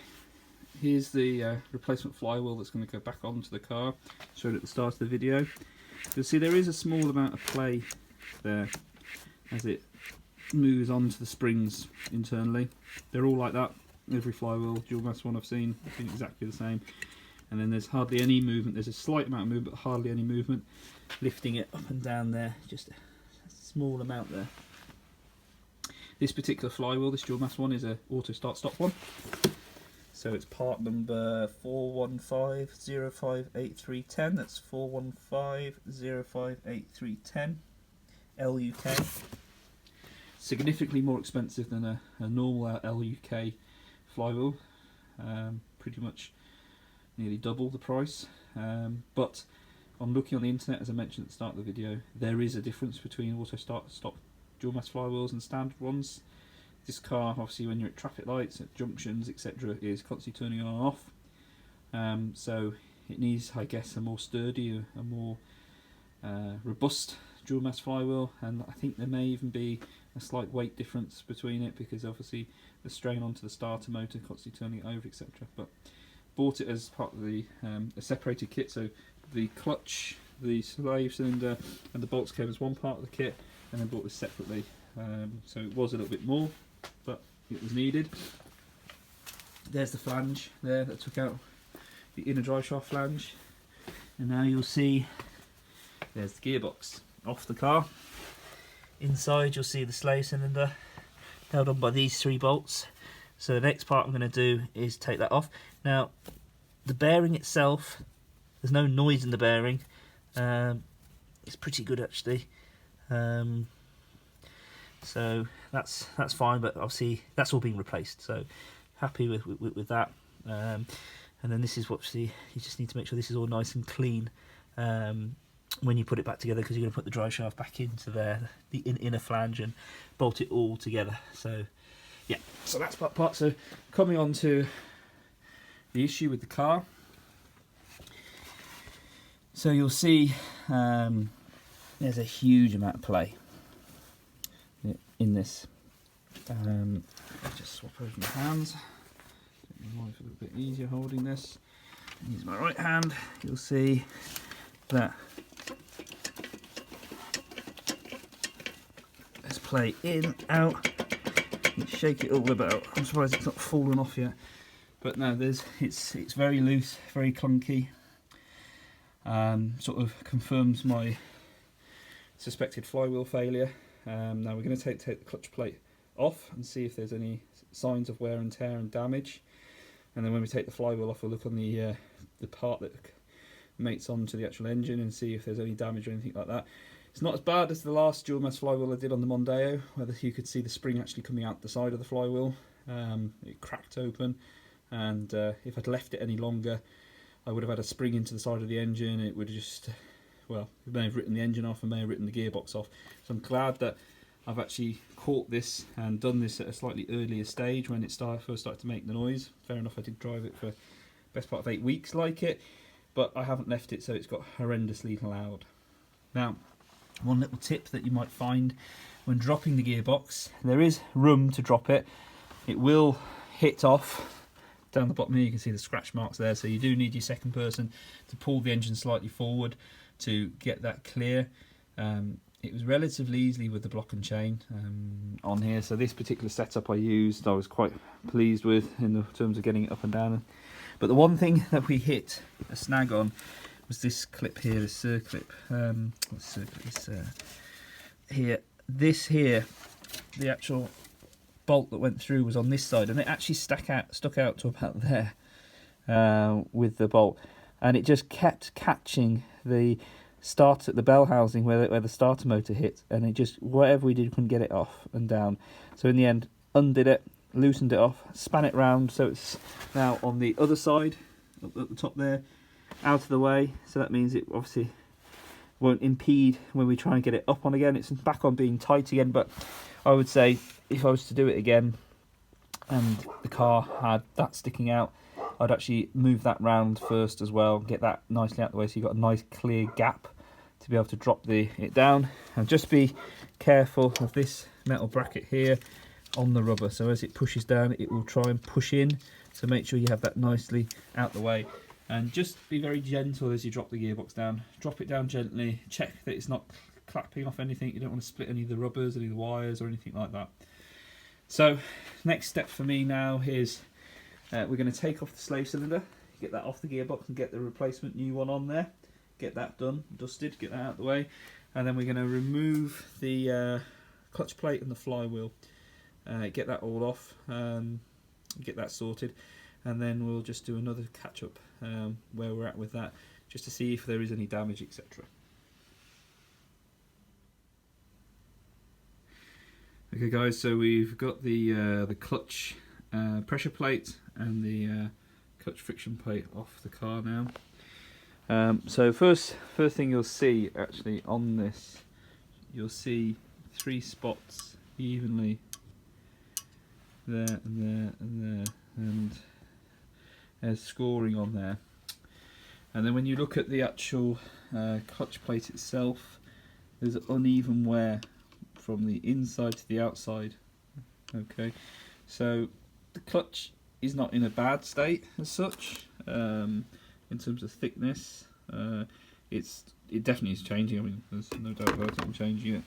here's the replacement flywheel that's going to go back onto the car, showed at the start of the video. You'll see there is a small amount of play there as it moves onto the springs internally. They're all like that. Every flywheel, dual mass one I've seen exactly the same. And then there's hardly any movement. There's a slight amount of movement, but hardly any movement. Lifting it up and down there, just a small amount there. This particular flywheel, this dual mass one, is a auto start stop one. So it's part number 415058310. That's 415058310 LUK. Significantly more expensive than a normal LUK flywheel. Pretty much nearly double the price. But on looking on the internet, as I mentioned at the start of the video, there is a difference between auto start stop dual mass flywheels and standard ones. This car, obviously, when you're at traffic lights, at junctions, etc., is constantly turning on and off. So it needs, I guess, a more sturdy, a more robust dual mass flywheel, and I think there may even be a slight weight difference between it, because obviously the strain onto the starter motor, constantly turning it over, etc. But bought it as part of the a separated kit, so the clutch, the slave cylinder, and the bolts came as one part of the kit, and then bought this separately. So it was a little bit more, but it was needed. There's the flange there that took out the inner drive shaft flange, and now you'll see there's the gearbox off the car. Inside you'll see the slave cylinder held on by these three bolts. So the next part I'm going to do is take that off. Now the bearing itself, there's no noise in the bearing. It's pretty good actually. So that's fine, but obviously that's all being replaced, so happy with that. And then this is what you just need to make sure this is all nice and clean. when you put it back together, because you're going to put the drive shaft back into there, the inner flange, and bolt it all together. So yeah, so that's that part. So coming on to the issue with the car. So you'll see there's a huge amount of play in this. I'll just swap over my hands. Make my life a little bit easier holding this. Use my right hand. You'll see that there's play in, out. You shake it all about. I'm surprised it's not fallen off yet. But no, it's very loose, very clunky. Sort of confirms my suspected flywheel failure. Now we're going to take the clutch plate off and see if there's any signs of wear and tear and damage. And then when we take the flywheel off, we'll look on the part that mates onto the actual engine and see if there's any damage or anything like that. It's not as bad as the last dual mass flywheel I did on the Mondeo, where you could see the spring actually coming out the side of the flywheel. It cracked open, and if I'd left it any longer, I would have had a spring into the side of the engine. It would have just, well, it may have written the engine off and may have written the gearbox off. So I'm glad that I've actually caught this and done this at a slightly earlier stage when it first started to make the noise. Fair enough, I did drive it for the best part of 8 weeks like it, but I haven't left it so it's got horrendously loud. Now, one little tip that you might find when dropping the gearbox, there is room to drop it. It will hit off. Down the bottom here you can see the scratch marks there, so you do need your second person to pull the engine slightly forward to get that clear. It was relatively easily with the block and chain on here, so this particular setup I used I was quite pleased with in the terms of getting it up and down. But the one thing that we hit a snag on was this clip here, this circlip. What's circlip? This here, the actual bolt that went through was on this side, and it actually stuck out to about there with the bolt, and it just kept catching the start at the bell housing where the starter motor hit, and it just, whatever we did, couldn't get it off and down. So in the end, undid it, loosened it off, span it round so it's now on the other side up at the top there, out of the way. So that means it obviously won't impede when we try and get it up on again. It's back on being tight again, but I would say if I was to do it again and the car had that sticking out, I'd actually move that round first as well, get that nicely out of the way so you've got a nice clear gap to be able to drop it down. And just be careful of this metal bracket here on the rubber, so as it pushes down it will try and push in, so make sure you have that nicely out the way. And just be very gentle as you drop the gearbox down. Drop it down gently, check that it's not clapping off anything. You don't want to split any of the rubbers, any of the wires or anything like that. So next step for me now is we're going to take off the slave cylinder, get that off the gearbox and get the replacement new one on there. Get that done, dusted, get that out of the way. And then we're going to remove the clutch plate and the flywheel. Get that all off, get that sorted. And then we'll just do another catch up where we're at with that, just to see if there is any damage, etc. Okay guys, so we've got the clutch pressure plate and the clutch friction plate off the car now. So first thing you'll see actually on this, you'll see 3 spots evenly there and there and there, and there's scoring on there. And then when you look at the actual clutch plate itself, there's uneven wear from the inside to the outside. Okay, so the clutch is not in a bad state as such in terms of thickness. It definitely is changing. I mean, there's no doubt about it, I'm changing it.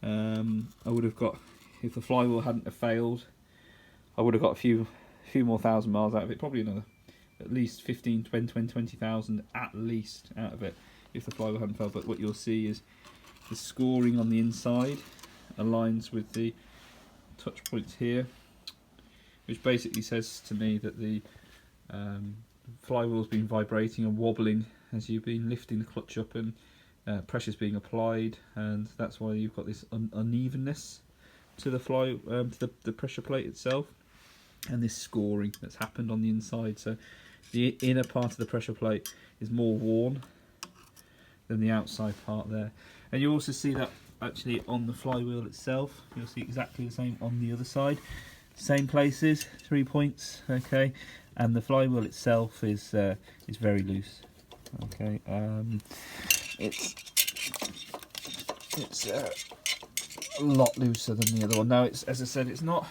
I would have got, if the flywheel hadn't have failed, I would have got a few more thousand miles out of it, probably another at least 15, 20,000 at least out of it if the flywheel hadn't failed. But what you'll see is the scoring on the inside aligns with the touch points here, which basically says to me that the flywheel's been vibrating and wobbling as you've been lifting the clutch up, and pressure's being applied, and that's why you've got this unevenness to the the pressure plate itself, and this scoring that's happened on the inside. So the inner part of the pressure plate is more worn than the outside part there. And you also see that actually on the flywheel itself. You'll see exactly the same on the other side. Same places, 3 points, okay. And the flywheel itself is very loose, okay. It's a lot looser than the other one. Now, it's, as I said, it's not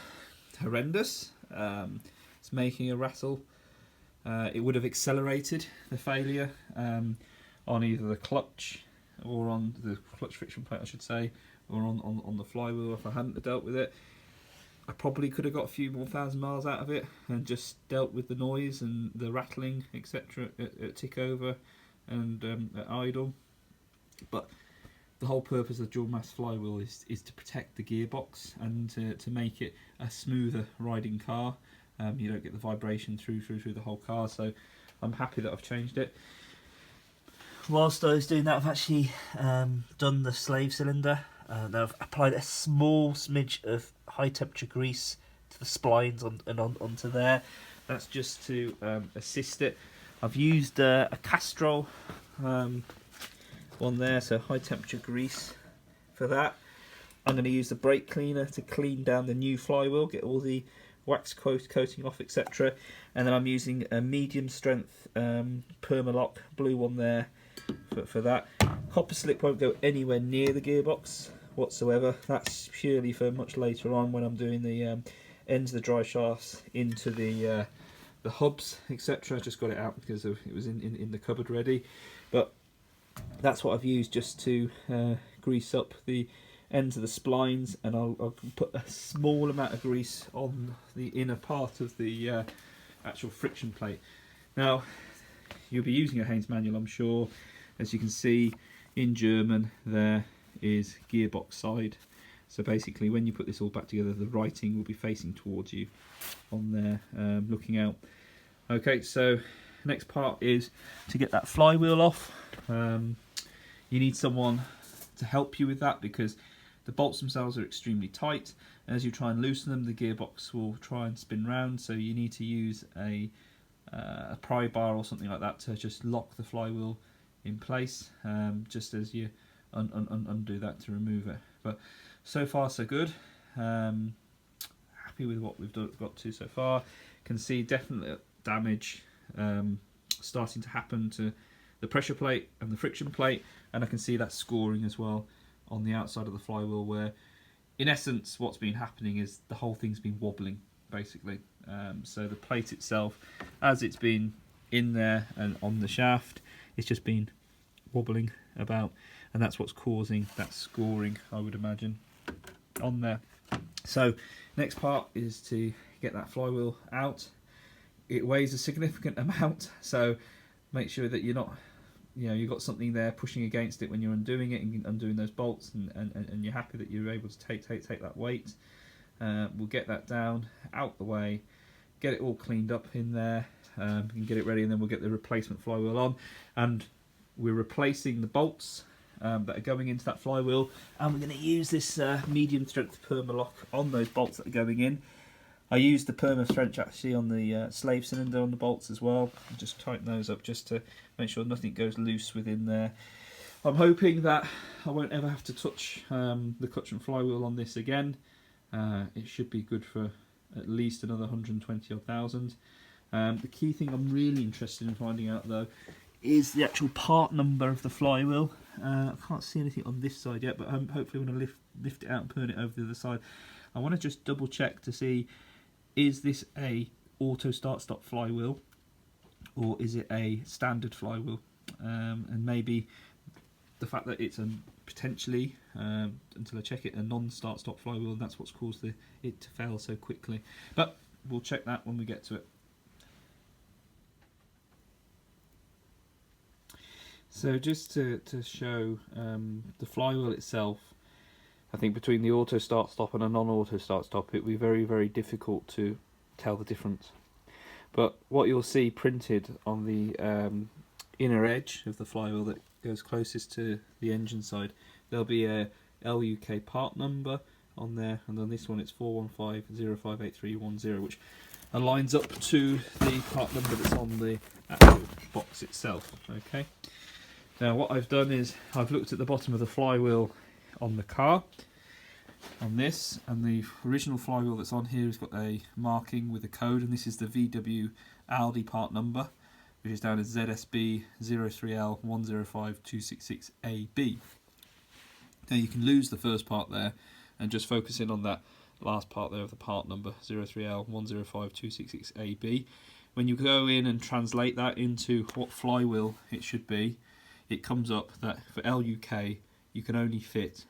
horrendous. It's making a rattle. It would have accelerated the failure on either the clutch or on the clutch friction plate, I should say, or on the flywheel if I hadn't dealt with it. I probably could have got a few more thousand miles out of it and just dealt with the noise and the rattling, etc. at tick over and at idle. But the whole purpose of the dual mass flywheel is to protect the gearbox and to make it a smoother riding car. You don't get the vibration through the whole car, so I'm happy that I've changed it. Whilst I was doing that, I've actually done the slave cylinder. Now I've applied a small smidge of high temperature grease to the splines onto there. That's just to assist it. I've used a Castrol one there, so high temperature grease for that. I'm going to use the brake cleaner to clean down the new flywheel, get all the wax coating off, etc. And then I'm using a medium strength Permalock blue one there for that. Copper slip won't go anywhere near the gearbox whatsoever. That's purely for much later on when I'm doing the ends of the drive shafts into the hubs, etc. I just got it out because it was in the cupboard ready. But that's what I've used just to grease up the ends of the splines, and I'll put a small amount of grease on the inner part of the actual friction plate. Now, you'll be using a Haynes manual, I'm sure. As you can see in German, there is gearbox side. So basically, when you put this all back together, the writing will be facing towards you on there, looking out. Okay, so next part is to get that flywheel off. You need someone to help you with that because the bolts themselves are extremely tight. As you try and loosen them, the gearbox will try and spin round, so you need to use a pry bar or something like that to just lock the flywheel in place, just as you undo that to remove it. But so far so good. Happy with what we've got to so far. Can see definite damage starting to happen to the pressure plate and the friction plate, and I can see that scoring as well on the outside of the flywheel, where in essence what's been happening is the whole thing's been wobbling basically. So the plate itself, as it's been in there and on the shaft, it's just been wobbling about, and that's what's causing that scoring, I would imagine, on there. So next part is to get that flywheel out. It weighs a significant amount, so make sure that you're not, you've got something there pushing against it when you're undoing it and undoing those bolts, and you're happy that you're able to take that weight. We'll get that down, out the way, get it all cleaned up in there, and get it ready, and then we'll get the replacement flywheel on. And we're replacing the bolts that are going into that flywheel, and we're going to use this medium strength Permalock on those bolts that are going in. I used the Perma strength actually on the slave cylinder on the bolts as well. I'll just tighten those up just to make sure nothing goes loose within there. I'm hoping that I won't ever have to touch the clutch and flywheel on this again. It should be good for at least another 120 odd thousand. The key thing I'm really interested in finding out though is the actual part number of the flywheel. I can't see anything on this side yet, but I'm hopefully going to lift it out and turn it over the other side. I want to just double check to see, is this a auto start stop flywheel or is it a standard flywheel? And maybe the fact that it's potentially, until I check it, a non-start stop flywheel, and that's what's caused it to fail so quickly. But we'll check that when we get to it. So just to show the flywheel itself, I think between the auto start stop and a non-auto start stop, it would be very, very difficult to tell the difference. But what you'll see printed on the inner edge of the flywheel that goes closest to the engine side, there'll be a LUK part number on there, and on this one it's 415058310, which aligns up to the part number that's on the actual box itself. Okay. Now what I've done is I've looked at the bottom of the flywheel on the car, on this, and the original flywheel that's on here has got a marking with a code, and this is the VW Aldi part number, which is down as ZSB 03L105266AB. Now you can lose the first part there and just focus in on that last part there of the part number 03L105266AB. When you go in and translate that into what flywheel it should be, it comes up that for LUK you can only fit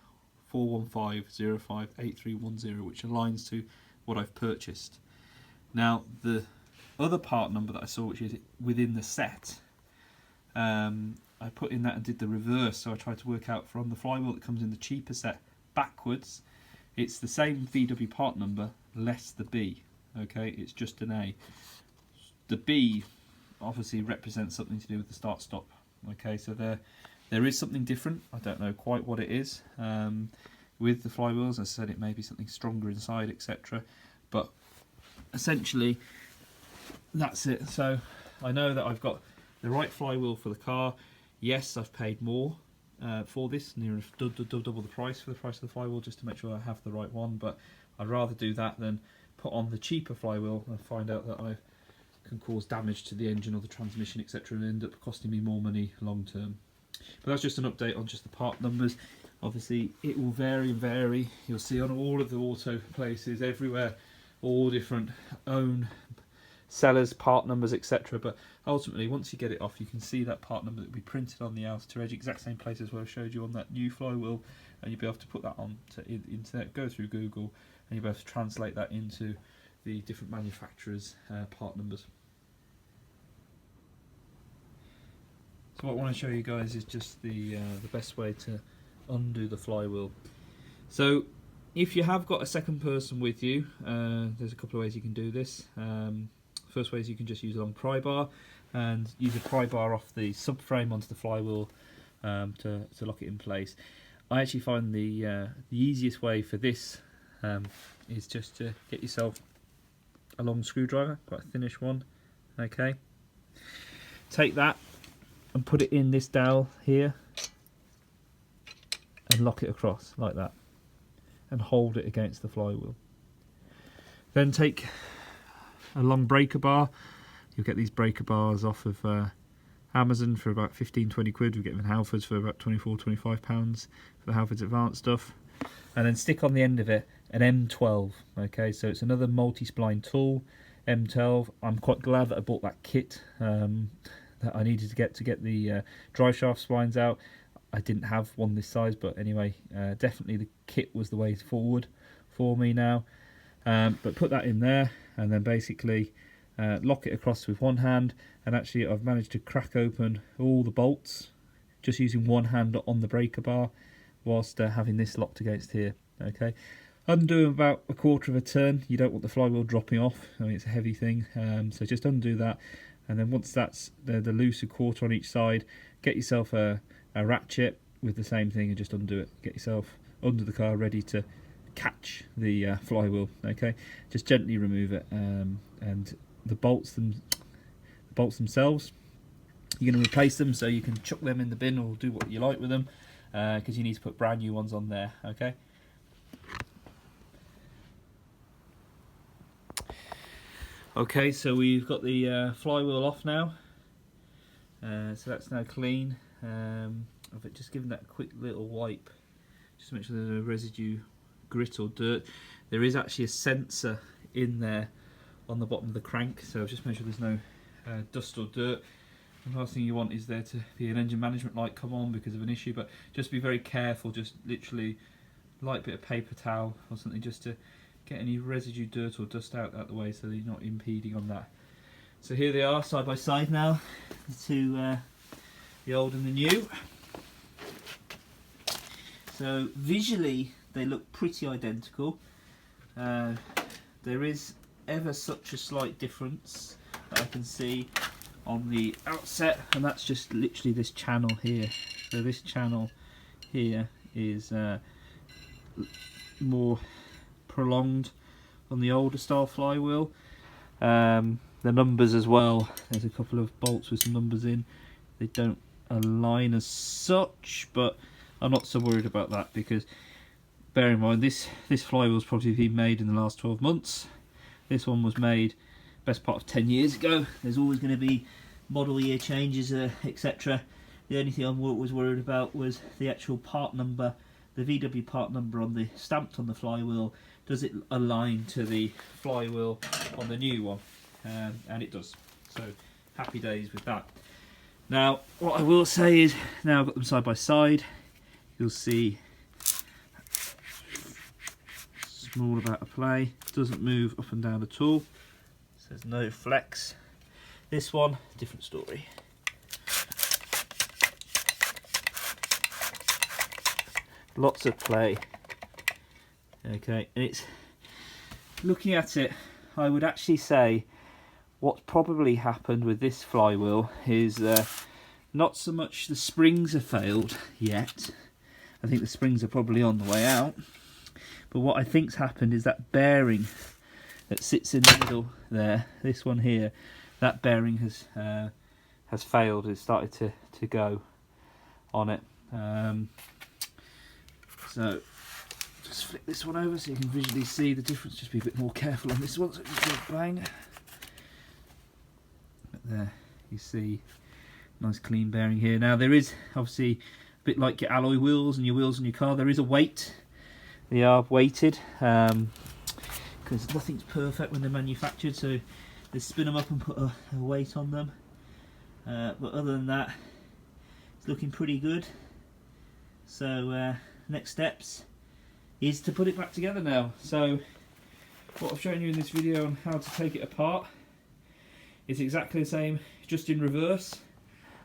415058310, which aligns to what I've purchased. Now the other part number that I saw, which is within the set, I put in that and did the reverse, so I tried to work out from the flywheel that comes in the cheaper set backwards, it's the same VW part number less the B. Okay, it's just an A. The B obviously represents something to do with the start stop. Okay, so there is something different. I don't know quite what it is with the flywheels. As I said, it may be something stronger inside, etc. But essentially, that's it. So I know that I've got the right flywheel for the car. Yes, I've paid more for this, near double the price for the price of the flywheel, just to make sure I have the right one. But I'd rather do that than put on the cheaper flywheel and find out that I can cause damage to the engine or the transmission, etc., and end up costing me more money long term. But that's just an update on just the part numbers. Obviously it will vary and vary. You'll see on all of the auto places everywhere, all different own sellers, part numbers, etc. But ultimately, once you get it off, you can see that part number that will be printed on the outer edge, exact same places where I showed you on that new flywheel, and you'll be able to put that on to internet, go through Google, and you'll be able to translate that into the different manufacturers' part numbers. So what I want to show you guys is just the best way to undo the flywheel. So if you have got a second person with you, there's a couple of ways you can do this. First way is you can just use a long pry bar and use a pry bar off the subframe onto the flywheel to lock it in place. I actually find the easiest way for this is just to get yourself a long screwdriver, quite a thinnish one. Okay, take that and put it in this dowel here and lock it across like that and hold it against the flywheel. Then take a long breaker bar. You'll get these breaker bars off of Amazon for about 15-20 quid. We get them in Halfords for about £24-25 for the Halfords Advanced stuff. And then stick on the end of it an M12. Okay, so it's another multi-spline tool, M12. I'm quite glad that I bought that kit that I needed to get the drive shaft splines out. I didn't have one this size, but anyway, definitely the kit was the way forward for me now. But put that in there and then basically lock it across with one hand, and actually I've managed to crack open all the bolts just using one hand on the breaker bar whilst having this locked against here. Okay, undo about a quarter of a turn. You don't want the flywheel dropping off. I mean, it's a heavy thing, so just undo that, and then once that's the looser quarter on each side, get yourself a ratchet with the same thing and just undo it. Get yourself under the car ready to catch the flywheel. Okay, just gently remove it, and the bolts themselves, you're going to replace them, so you can chuck them in the bin or do what you like with them, because you need to put brand new ones on there. Okay, okay, so we've got the flywheel off now, so that's now clean. I've just given that a quick little wipe just to make sure there's no residue, grit or dirt. There is actually a sensor in there on the bottom of the crank, so just make sure there's no dust or dirt. The last thing you want is there to be an engine management light come on because of an issue, but just be very careful, just literally light bit of paper towel or something just to get any residue, dirt or dust out the way so that you're not impeding on that. So here they are side by side now, the old and the new. So visually they look pretty identical. There is ever such a slight difference that I can see on the outset, and that's just literally this channel here. So this channel here is more prolonged on the older style flywheel. The numbers as well, there's a couple of bolts with some numbers in, they don't align as such, but I'm not so worried about that, because bear in mind this flywheel's probably been made in the last 12 months. This one was made best part of 10 years ago. There's always going to be model year changes, etc. The only thing I was worried about was the actual part number, the VW part number on the stamped on the flywheel. Does it align to the flywheel on the new one? And it does. So happy days with that. Now what I will say is, now I've got them side by side, you'll see small amount of play, doesn't move up and down at all, so there's no flex. This one, different story. Lots of play. Okay, and it's, looking at it, I would actually say what's probably happened with this flywheel is not so much the springs have failed yet. I think the springs are probably on the way out. But what I think's happened is that bearing that sits in the middle there, this one here, that bearing has failed. It's started to go on it. So just flip this one over so you can visually see the difference. Just be a bit more careful on this one, so just go bang. But there you see, nice clean bearing here. Now there is obviously a bit like your alloy wheels and your wheels on your car, there is a weight. They are weighted because nothing's perfect when they're manufactured, so they spin them up and put a weight on them. But other than that, it's looking pretty good. So next steps is to put it back together now. So what I've shown you in this video on how to take it apart is exactly the same, just in reverse.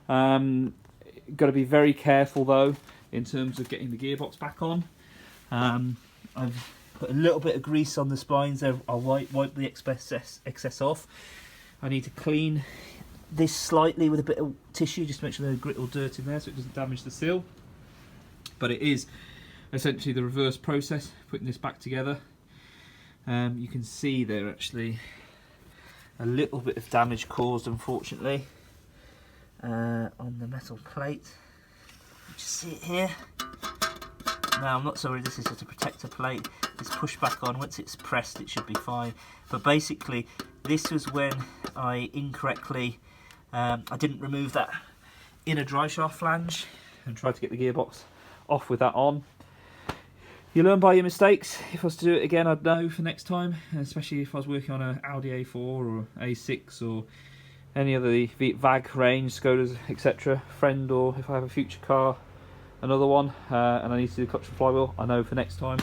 Got to be very careful though in terms of getting the gearbox back on. I've put a little bit of grease on the splines there. I'll wipe the excess off. I need to clean this slightly with a bit of tissue just to make sure there's grit or dirt in there so it doesn't damage the seal. But it is essentially the reverse process, putting this back together. You can see there actually a little bit of damage caused, unfortunately, on the metal plate. You just see it here. Now I'm not sorry, this is just a protector plate. It's pushed back on. Once it's pressed, it should be fine. But basically, this was when I incorrectly, I didn't remove that inner driveshaft flange and tried to get the gearbox off with that on. You learn by your mistakes. If I was to do it again, I'd know for next time, especially if I was working on an Audi A4 or A6 or any other VAG range, Skodas, etc. Friend, or if I have a future car, another one, and I need to do clutch and flywheel, I know for next time.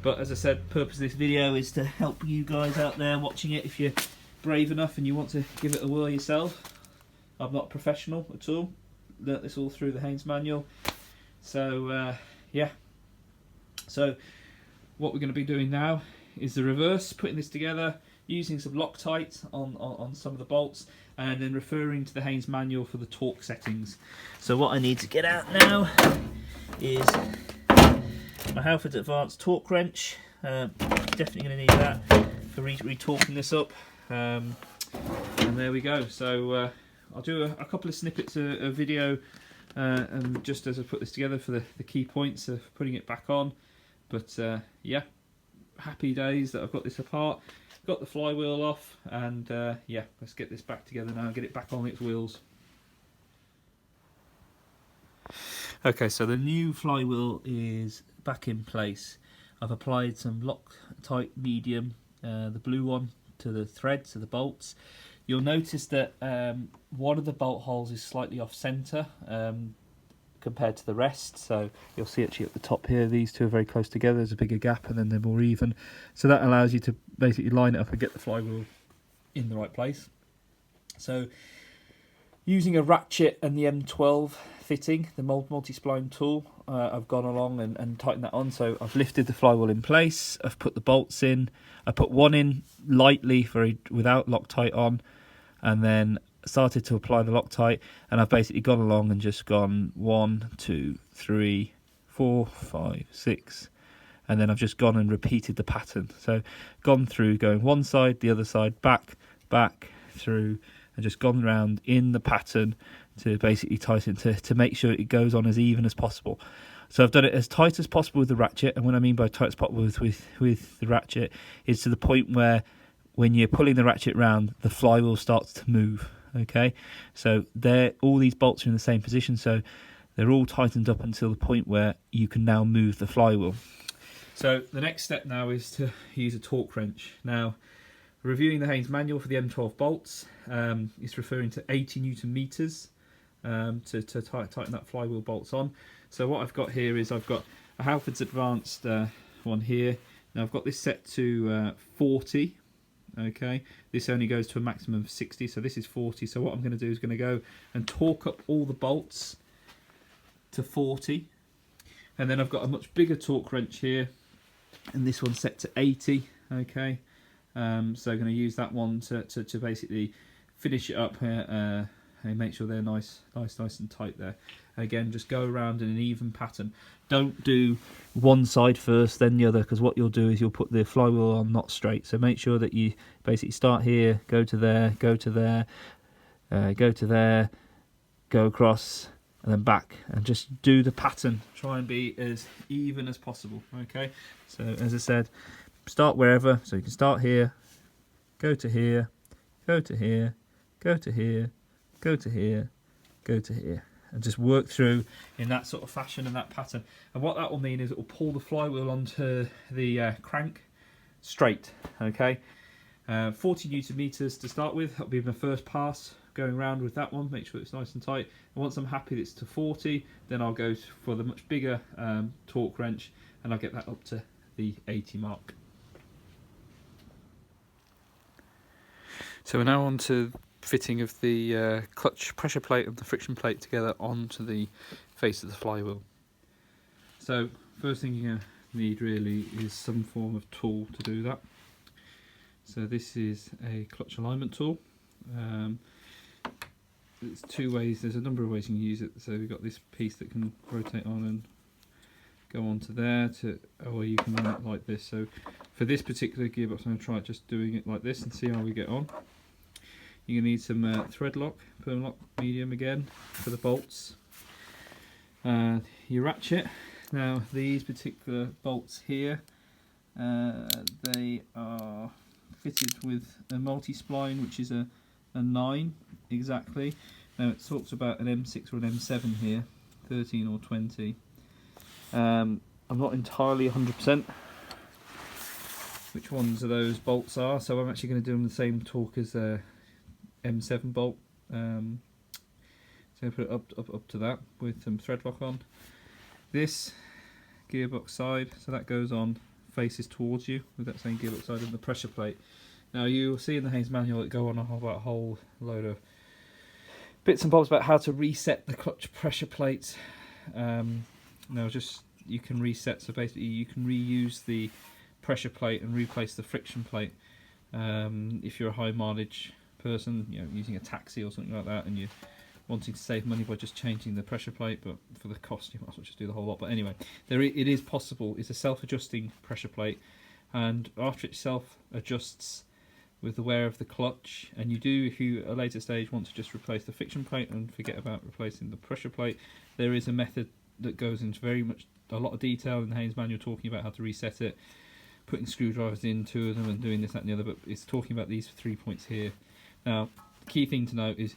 But as I said, purpose of this video is to help you guys out there watching it. If you're brave enough and you want to give it a whirl yourself, I'm not a professional at all. Learnt this all through the Haynes manual. So yeah. So what we're going to be doing now is the reverse, putting this together, using some Loctite on some of the bolts, and then referring to the Haynes manual for the torque settings. So what I need to get out now is my Halford Advanced torque wrench. Definitely going to need that for re-torquing this up. And there we go. So I'll do a couple of snippets of video and just as I put this together for the key points of putting it back on. But yeah, happy days that I've got this apart, got the flywheel off, and yeah, let's get this back together now and get it back on its wheels. Okay, so the new flywheel is back in place. I've applied some Loctite medium, the blue one, to the threads, to the bolts. You'll notice that one of the bolt holes is slightly off centre compared to the rest, so you'll see actually at the top here, these two are very close together. There's a bigger gap and then they're more even, so that allows you to basically line it up and get the flywheel in the right place. So using a ratchet and the M12 fitting, the multi-spline tool, I've gone along and tightened that on. So I've lifted the flywheel in place, I've put the bolts in, I put one in lightly without Loctite on, and then started to apply the Loctite, and I've basically gone along and just gone 1, 2, 3, 4, 5, 6, and then I've just gone and repeated the pattern. So gone through, going one side, the other side, back, through, and just gone round in the pattern to basically tighten to make sure it goes on as even as possible. So I've done it as tight as possible with the ratchet, and what I mean by tight as possible with the ratchet is to the point where when you're pulling the ratchet round, the flywheel starts to move. Okay, so all these bolts are in the same position, so they're all tightened up until the point where you can now move the flywheel. So the next step now is to use a torque wrench. Now, reviewing the Haynes manual for the M12 bolts, it's referring to 80 Newton meters to tighten that flywheel bolts on. So what I've got here is I've got a Halford's Advanced one here. Now I've got this set to 40. Okay, this only goes to a maximum of 60, so this is 40. So what I'm going to do is going to go and torque up all the bolts to 40, and then I've got a much bigger torque wrench here, and this one's set to 80. Okay, so I'm going to use that one to basically finish it up here and make sure they're nice and tight there. Again, just go around in an even pattern. Don't do one side first, then the other, because what you'll do is you'll put the flywheel on not straight. So make sure that you basically start here, go to there, go to there, go to there, go across, and then back, and just do the pattern. Try and be as even as possible. Okay, so as I said, start wherever. So you can start here, go to here, go to here, go to here, go to here, go to here, and just work through in that sort of fashion and that pattern. And what that will mean is it will pull the flywheel onto the crank straight. Okay, 40 Newton meters to start with. That'll be my first pass going around with that one. Make sure it's nice and tight. And once I'm happy that it's to 40, then I'll go for the much bigger torque wrench, and I'll get that up to the 80 mark. So we're now on to fitting of the clutch pressure plate and the friction plate together onto the face of the flywheel. So first thing you're going to need really is some form of tool to do that. So this is a clutch alignment tool. There's two ways, there's a number of ways you can use it. So we've got this piece that can rotate on and go onto there, or you can run it like this. So for this particular gearbox, I'm going to try just doing it like this and see how we get on. You're going to need some thread lock, perm lock medium again for the bolts. Your ratchet. Now these particular bolts here, they are fitted with a multi-spline, which is a 9 exactly. Now it talks about an M6 or an M7 here, 13 or 20. I'm not entirely 100% which ones of those bolts are, so I'm actually going to do them the same torque as M7 bolt. So put it up to that with some thread lock on. This gearbox side, so that goes on, faces towards you with that same gearbox side, and the pressure plate. Now you'll see in the Haynes manual it go on about a whole load of bits and bobs about how to reset the clutch pressure plate. Now just you can reset, so basically you can reuse the pressure plate and replace the friction plate. If you're a high mileage person, you know, using a taxi or something like that, and you're wanting to save money by just changing the pressure plate, but for the cost you might as well just do the whole lot. But anyway, it is possible. It's a self-adjusting pressure plate, and after it self-adjusts with the wear of the clutch, and you do, if you at a later stage want to just replace the friction plate and forget about replacing the pressure plate, there is a method that goes into very much a lot of detail in the Haynes manual talking about how to reset it, putting screwdrivers in, 2 of them, and doing this, that and the other, but it's talking about these 3 points here. Now, the key thing to note is,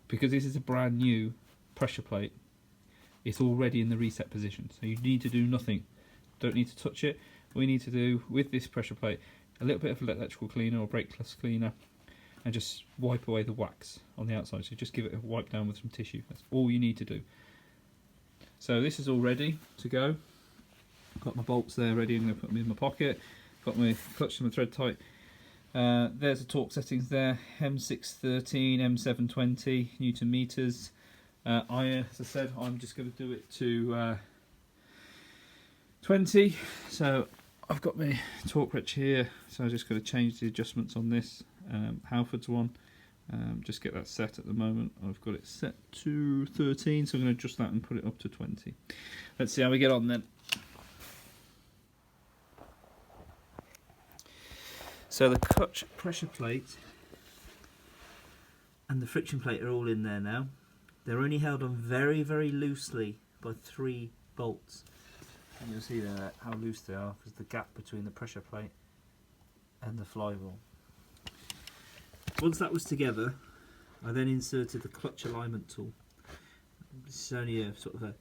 because this is a brand new pressure plate, it's already in the reset position, so you need to do nothing. Don't need to touch it. All you need to do with this pressure plate, a little bit of electrical cleaner or brakeless cleaner, and just wipe away the wax on the outside. So just give it a wipe down with some tissue. That's all you need to do. So this is all ready to go. Got my bolts there ready. I'm going to put them in my pocket. Got my clutch and my thread tight. There's the torque settings there. M613, M720 Newton meters. As I said, I'm just going to do it to 20. So I've got my torque wrench here. So I'm just going to change the adjustments on this Halford's one. Just get that set at the moment. I've got it set to 13, so I'm going to adjust that and put it up to 20. Let's see how we get on then. So the clutch pressure plate and the friction plate are all in there now. They're only held on very, very loosely by 3 bolts. And you'll see there how loose they are because the gap between the pressure plate and the flywheel. Once that was together, I then inserted the clutch alignment tool. This is only a sort of a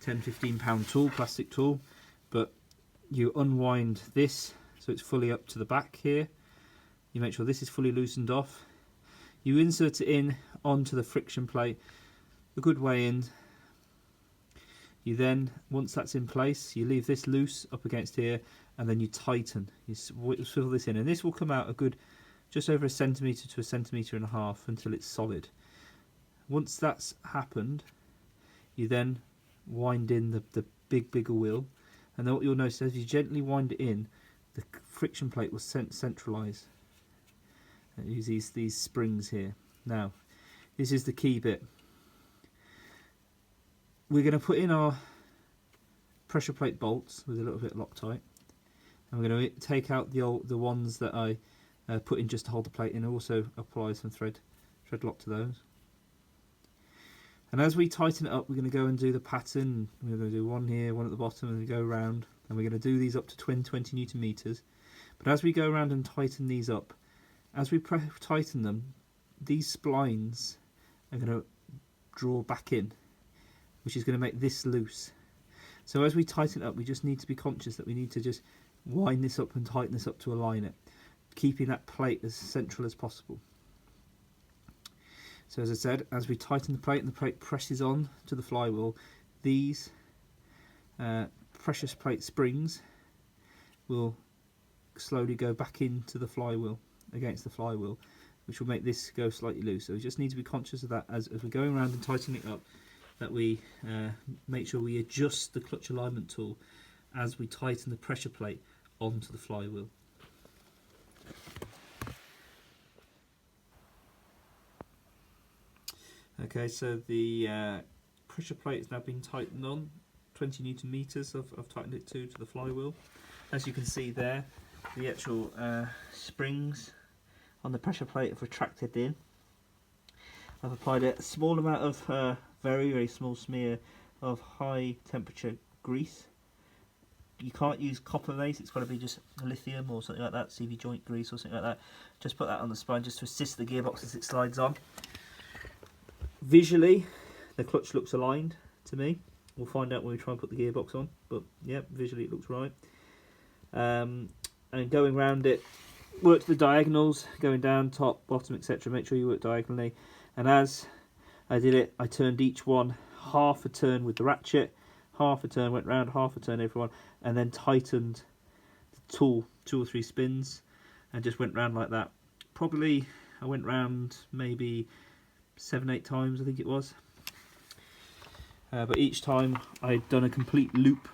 £10–15 tool, plastic tool, but you unwind this so it's fully up to the back here. You make sure this is fully loosened off. You insert it in onto the friction plate a good way in. You then, once that's in place, you leave this loose up against here, and then you tighten. You swivel this in, and this will come out a good just over 1 centimetre to 1.5 centimetres until it's solid. Once that's happened, you then wind in the bigger wheel, and then what you'll notice as you gently wind it in, the friction plate will centralise. Use these springs here. Now, this is the key bit. We're going to put in our pressure plate bolts with a little bit of Loctite, and we're going to take out the ones that I put in just to hold the plate in. Also apply some thread lock to those. And as we tighten it up, we're going to go and do the pattern. We're going to do one here, one at the bottom, and we go around, and we're going to do these up to 20 Newton meters. But as we go around and tighten these up, as we tighten them, these splines are going to draw back in, which is going to make this loose. So as we tighten it up, we just need to be conscious that we need to just wind this up and tighten this up to align it, keeping that plate as central as possible. So as I said, as we tighten the plate and the plate presses on to the flywheel, these pressure plate springs will slowly go back into the flywheel, against the flywheel, which will make this go slightly loose. So we just need to be conscious of that as we're going around and tightening it up, that we make sure we adjust the clutch alignment tool as we tighten the pressure plate onto the flywheel. Okay, so the pressure plate has now been tightened on, 20 Newton meters I've tightened it to the flywheel. As you can see there, the actual springs on the pressure plate have retracted in. I've applied a small amount of very, very small smear of high temperature grease. You can't use copper base, it's got to be just lithium or something like that, CV joint grease or something like that. Just put that on the spine just to assist the gearbox as it slides on. Visually, the clutch looks aligned to me. We'll find out when we try and put the gearbox on, but yeah, visually it looks right. And going round it, work the diagonals, going down, top, bottom, etc. Make sure you work diagonally. And as I did it, I turned each one half a turn with the ratchet, half a turn, went round, half a turn everyone, and then tightened the tool 2 or 3 spins, and just went round like that. Probably I went round maybe 7–8 times, I think it was. But each time I'd done a complete loop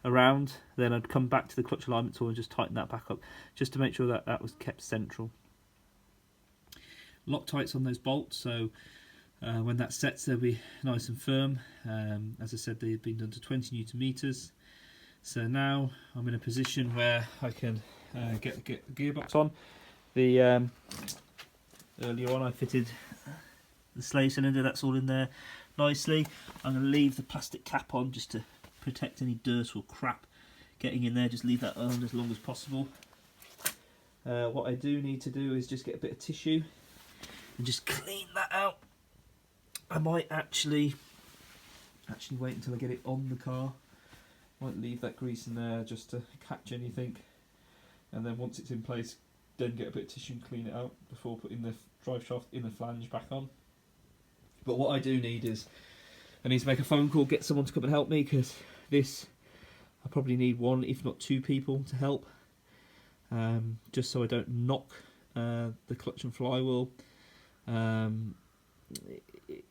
around, then I'd come back to the clutch alignment tool and just tighten that back up, just to make sure that that was kept central. Loctites on those bolts, so when that sets they'll be nice and firm. As I said, they've been done to 20 Newton meters. So now I'm in a position where I can get the gearbox on. Earlier on I fitted the slave cylinder, that's all in there nicely. I'm going to leave the plastic cap on just to protect any dirt or crap getting in there. Just leave that on as long as possible. What I do need to do is just get a bit of tissue and just clean that out. I might actually wait until I get it on the car. Might leave that grease in there just to catch anything, and then once it's in place, then get a bit of tissue and clean it out before putting the drive shaft in the flange back on. But what I do need is, I need to make a phone call, get someone to come and help me, because this, I probably need 1 if not 2 people to help, just so I don't knock the clutch and flywheel.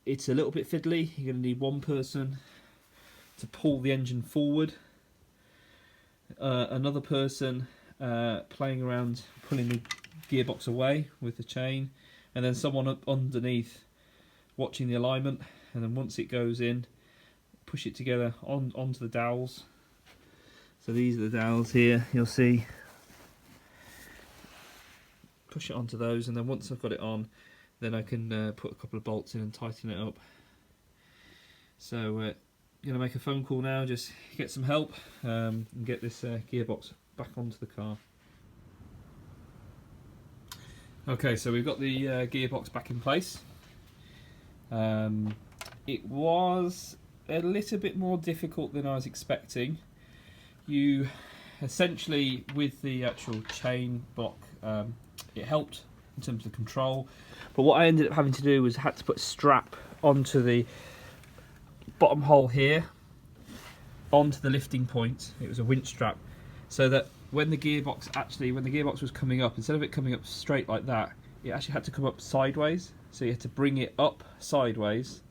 It's a little bit fiddly. You're going to need 1 person to pull the engine forward, another person playing around pulling the gearbox away with the chain, and then someone up underneath watching the alignment. And then once it goes in, push it together onto the dowels. So these are the dowels here, you'll see. Push it onto those, and then once I've got it on, then I can put a couple of bolts in and tighten it up. So I'm going to make a phone call now, just get some help and get this gearbox back onto the car. Okay, so we've got the gearbox back in place. It was a little bit more difficult than I was expecting. You essentially, with the actual chain block, it helped in terms of the control, but what I ended up having to do was had to put a strap onto the bottom hole here, onto the lifting point. It was a winch strap, so that when the gearbox was coming up, instead of it coming up straight like that, it actually had to come up sideways. So you had to bring it up sideways,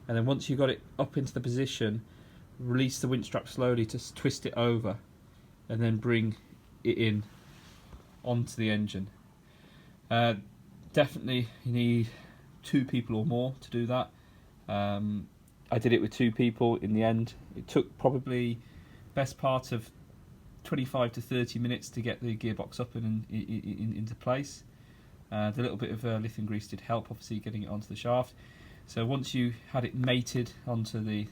and then once you got it up into the position, release the winch strap slowly to twist it over, and then bring it in onto the engine. Definitely you need 2 people or more to do that. I did it with 2 people in the end. It took probably best part of 25 to 30 minutes to get the gearbox up and into place. The little bit of lithium grease did help, obviously, getting it onto the shaft. So once you had it mated onto the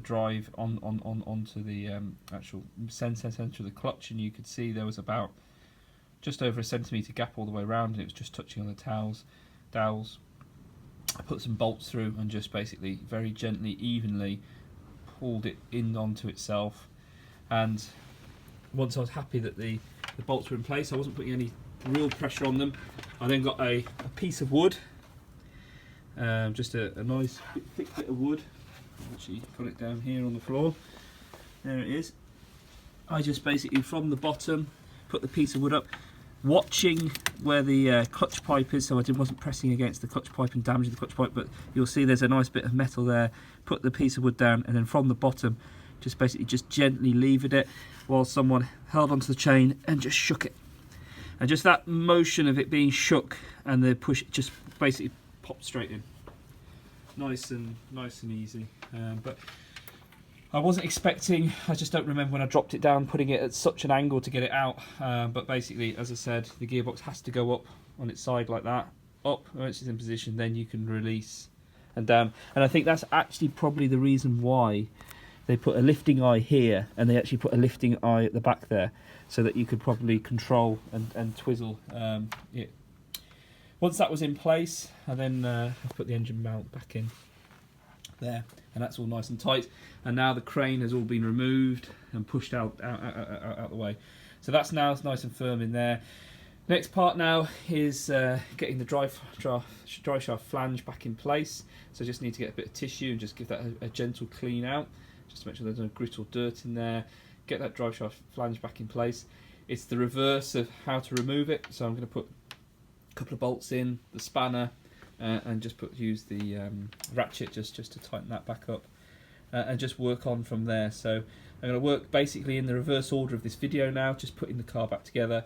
drive onto the actual center of the clutch, and you could see there was about just over a centimetre gap all the way around, and it was just touching on the dowels. I put some bolts through and just basically very gently, evenly pulled it in onto itself. And once I was happy that the bolts were in place, I wasn't putting any real pressure on them. I then got a piece of wood, just a nice thick bit of wood. I've actually got it down here on the floor. There it is. I just basically from the bottom put the piece of wood up, watching where the clutch pipe is, so I wasn't pressing against the clutch pipe and damaging the clutch pipe, but you'll see there's a nice bit of metal there. Put the piece of wood down, and then from the bottom just basically just gently levered it while someone held onto the chain and just shook it. And just that motion of it being shook and the push, it just basically popped straight in. Nice and easy. But I wasn't expecting, I just don't remember when I dropped it down, putting it at such an angle to get it out. But basically, as I said, the gearbox has to go up on its side like that. Up, once it's in position, then you can release and down. And I think that's actually probably the reason why they put a lifting eye here, and they actually put a lifting eye at the back there, so that you could probably control and twizzle it. Once that was in place, I then put the engine mount back in there, and that's all nice and tight. And now the crane has all been removed and pushed out the way. So that's now nice and firm in there. Next part now is getting the dry shaft flange back in place. So I just need to get a bit of tissue and just give that a gentle clean out, just to make sure there's no grit or dirt in there. Get that drive shaft flange back in place. It's the reverse of how to remove it, so I'm going to put a couple of bolts in, the spanner, and just use the ratchet just to tighten that back up, and just work on from there. So I'm going to work basically in the reverse order of this video now, just putting the car back together,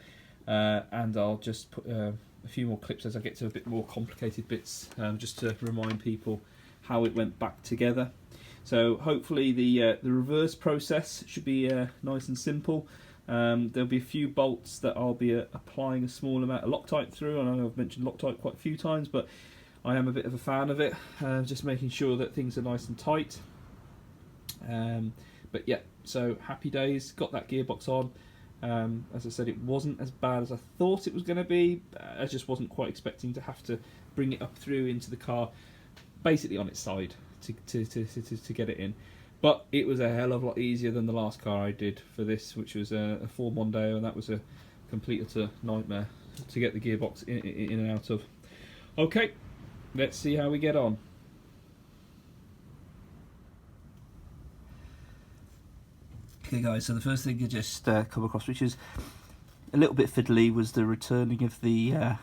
and I'll just put a few more clips as I get to a bit more complicated bits, just to remind people how it went back together. So hopefully the reverse process should be nice and simple. There'll be a few bolts that I'll be applying a small amount of Loctite through. I know I've mentioned Loctite quite a few times, but I am a bit of a fan of it, just making sure that things are nice and tight. But yeah, so happy days, got that gearbox on. As I said, it wasn't as bad as I thought it was going to be. I just wasn't quite expecting to have to bring it up through into the car, basically on its side, to get it in. But it was a hell of a lot easier than the last car I did for this, which was a Ford Mondeo, and that was a complete utter nightmare to get the gearbox in and out of. Okay, let's see how we get on. Okay guys, so the first thing you just come across, which is a little bit fiddly, was the returning of the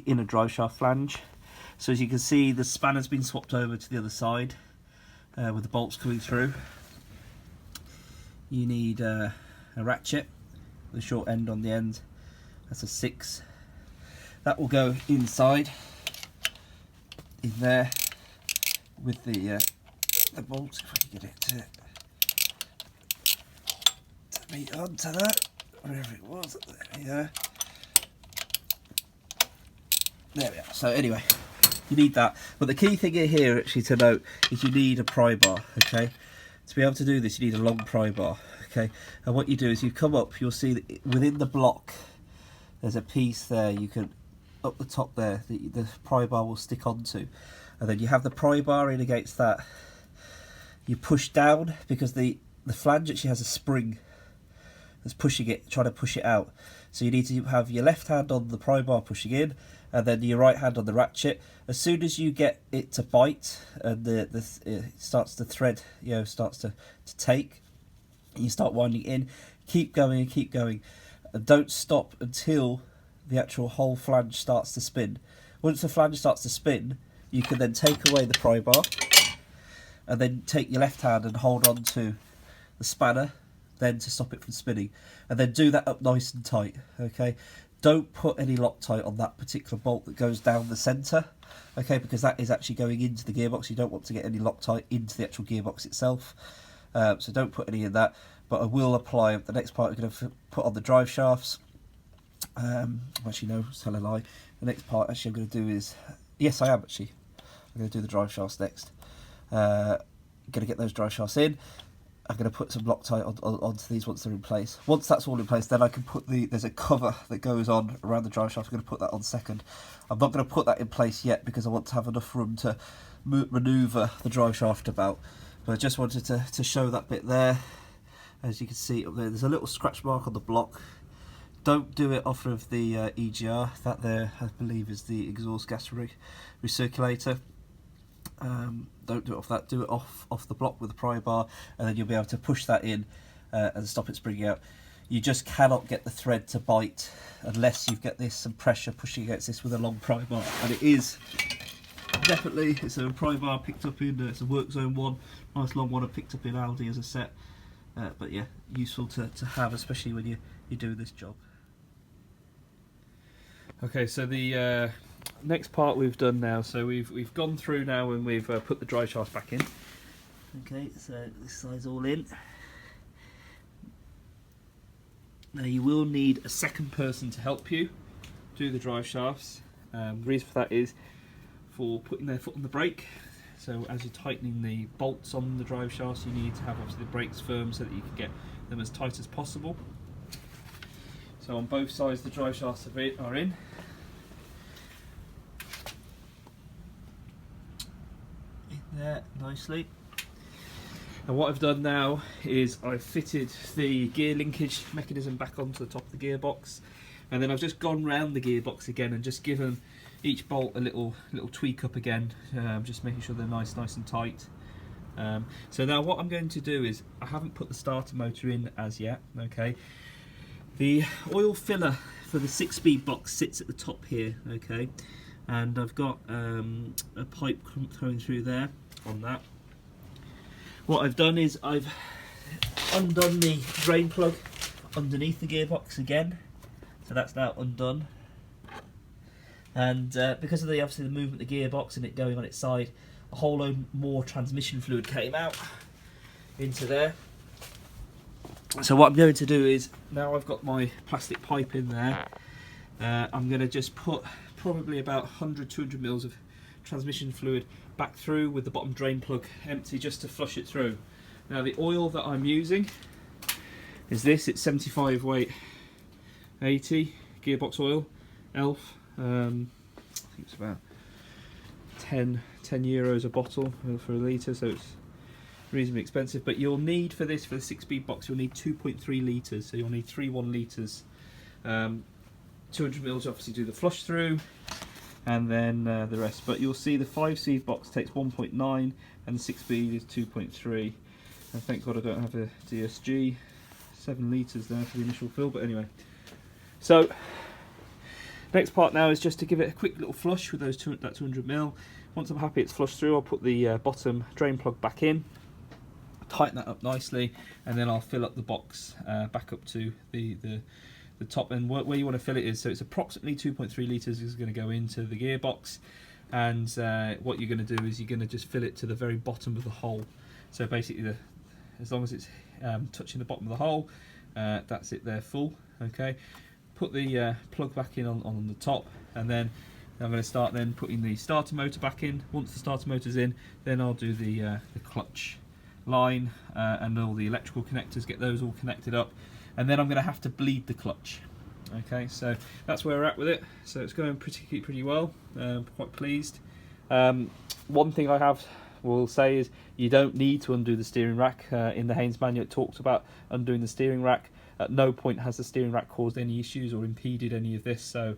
inner drive shaft flange. So as you can see, the spanner's been swapped over to the other side, with the bolts coming through. You need a ratchet with a short end on the end. That's a 6. That will go inside in there with the bolts, if I can get it to meet onto that, wherever it was. There we go. There we are. So anyway, you need that. But the key thing here actually to note is you need a pry bar, okay? To be able to do this, you need a long pry bar, okay? And what you do is you come up, you'll see that within the block, there's a piece there you can, up the top there, the pry bar will stick onto. And then you have the pry bar in against that. You push down, because the flange actually has a spring that's pushing it, trying to push it out. So you need to have your left hand on the pry bar pushing in, and then your right hand on the ratchet. As soon as you get it to bite and it starts to thread, you know, starts to take, you start winding in. Keep going and keep going, and don't stop until the actual whole flange starts to spin. Once the flange starts to spin, you can then take away the pry bar, and then take your left hand and hold on to the spanner, then to stop it from spinning, and then do that up nice and tight, okay? Don't put any Loctite on that particular bolt that goes down the centre, okay, because that is actually going into the gearbox. You don't want to get any Loctite into the actual gearbox itself, so don't put any in that. But I will apply the next part. I'm going to put on the drive shafts. Actually, no, tell a lie. The next part actually I'm going to do is, yes, I am actually. I'm going to do the drive shafts next. I'm going to get those drive shafts in. I'm going to put some Loctite onto these once they're in place. Once that's all in place, then I can put there's a cover that goes on around the drive shaft. I'm going to put that on second. I'm not going to put that in place yet because I want to have enough room to manoeuvre the drive shaft about. But I just wanted to show that bit there. As you can see up there, there's a little scratch mark on the block. Don't do it off of the EGR. That there, I believe, is the exhaust gas recirculator. Don't do it off that, do it off the block with the pry bar, and then you'll be able to push that in and stop it springing out. You just cannot get the thread to bite unless you've got some pressure pushing against this with a long pry bar. And it is definitely, it's a pry bar picked up in, it's a Work Zone 1, nice long one I picked up in Aldi as a set. But yeah, useful to have, especially when you're doing this job. Okay, so the next part we've done now, so we've gone through now and we've put the drive shaft back in. Okay, so this side's all in. Now you will need a second person to help you do the drive shafts. The reason for that is for putting their foot on the brake. So as you're tightening the bolts on the drive shafts, you need to have obviously the brakes firm so that you can get them as tight as possible. So on both sides the drive shafts are in. There nicely. And what I've done now is I've fitted the gear linkage mechanism back onto the top of the gearbox, and then I've just gone round the gearbox again and just given each bolt a little tweak up again, just making sure they're nice and tight. So now what I'm going to do is, I haven't put the starter motor in as yet, okay. The oil filler for the 6-speed box sits at the top here, okay, and I've got a pipe coming through there on that. What I've done is I've undone the drain plug underneath the gearbox again, so that's now undone. And because of obviously the movement of the gearbox and it going on its side, a whole load more transmission fluid came out into there. So what I'm going to do is, now I've got my plastic pipe in there, I'm going to just put probably about 100-200 mils of transmission fluid back through with the bottom drain plug empty, just to flush it through. Now the oil that I'm using is this, it's 75 weight 80 gearbox oil, ELF. I think it's about 10 euros a bottle for a litre, so it's reasonably expensive. But you'll need for this, for the 6-speed box, you'll need 2.3 litres, so you'll need 3 litres. 200 mils obviously do the flush through, and then the rest. But you'll see the 5-speed box takes 1.9 and the 6-speed is 2.3. And thank God I don't have a DSG. 7 litres there for the initial fill, but anyway. So next part now is just to give it a quick little flush with that 200 mil. Once I'm happy it's flushed through, I'll put the bottom drain plug back in, tighten that up nicely, and then I'll fill up the box back up to the top, and where you want to fill it is, so it's approximately 2.3 litres is going to go into the gearbox, and what you're going to do is you're going to just fill it to the very bottom of the hole. So basically as long as it's touching the bottom of the hole, that's it there full. Okay, put the plug back in on the top, and then I'm going to start then putting the starter motor back in. Once the starter motor's in, then I'll do the clutch line and all the electrical connectors, get those all connected up, and then I'm going to have to bleed the clutch. Okay, so that's where we're at with it. So it's going pretty well. Quite pleased. One thing I will say is you don't need to undo the steering rack. In the Haynes manual it talks about undoing the steering rack. At no point has the steering rack caused any issues or impeded any of this, so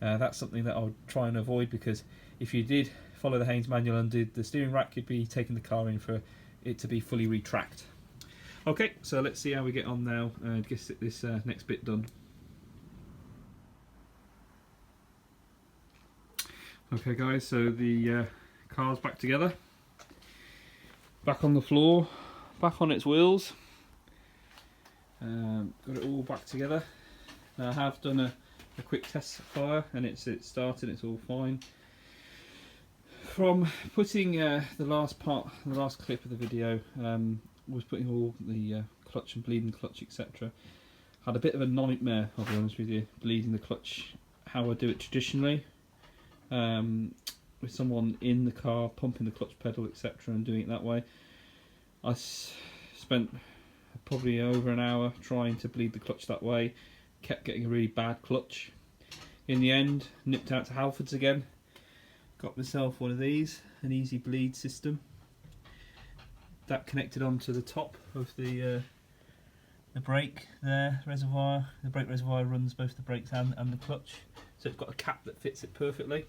that's something that I would try and avoid, because if you did follow the Haynes manual and undid the steering rack, you'd be taking the car in for it to be fully retracked. Okay, so let's see how we get on now and get this next bit done. Okay guys, so the car's back together, back on the floor, back on its wheels. Got it all back together. Now I have done a quick test fire and it's started, it's all fine. From putting the last clip of the video, was putting all the clutch and bleeding clutch, etc. Had a bit of a nightmare, I'll be honest with you, bleeding the clutch how I do it traditionally, with someone in the car pumping the clutch pedal, etc., and doing it that way. I spent probably over an hour trying to bleed the clutch that way, kept getting a really bad clutch. In the end, nipped out to Halfords again, got myself one of these, an easy bleed system. That connected onto the top of the brake there, reservoir. The brake reservoir runs both the brakes and the clutch, so it's got a cap that fits it perfectly.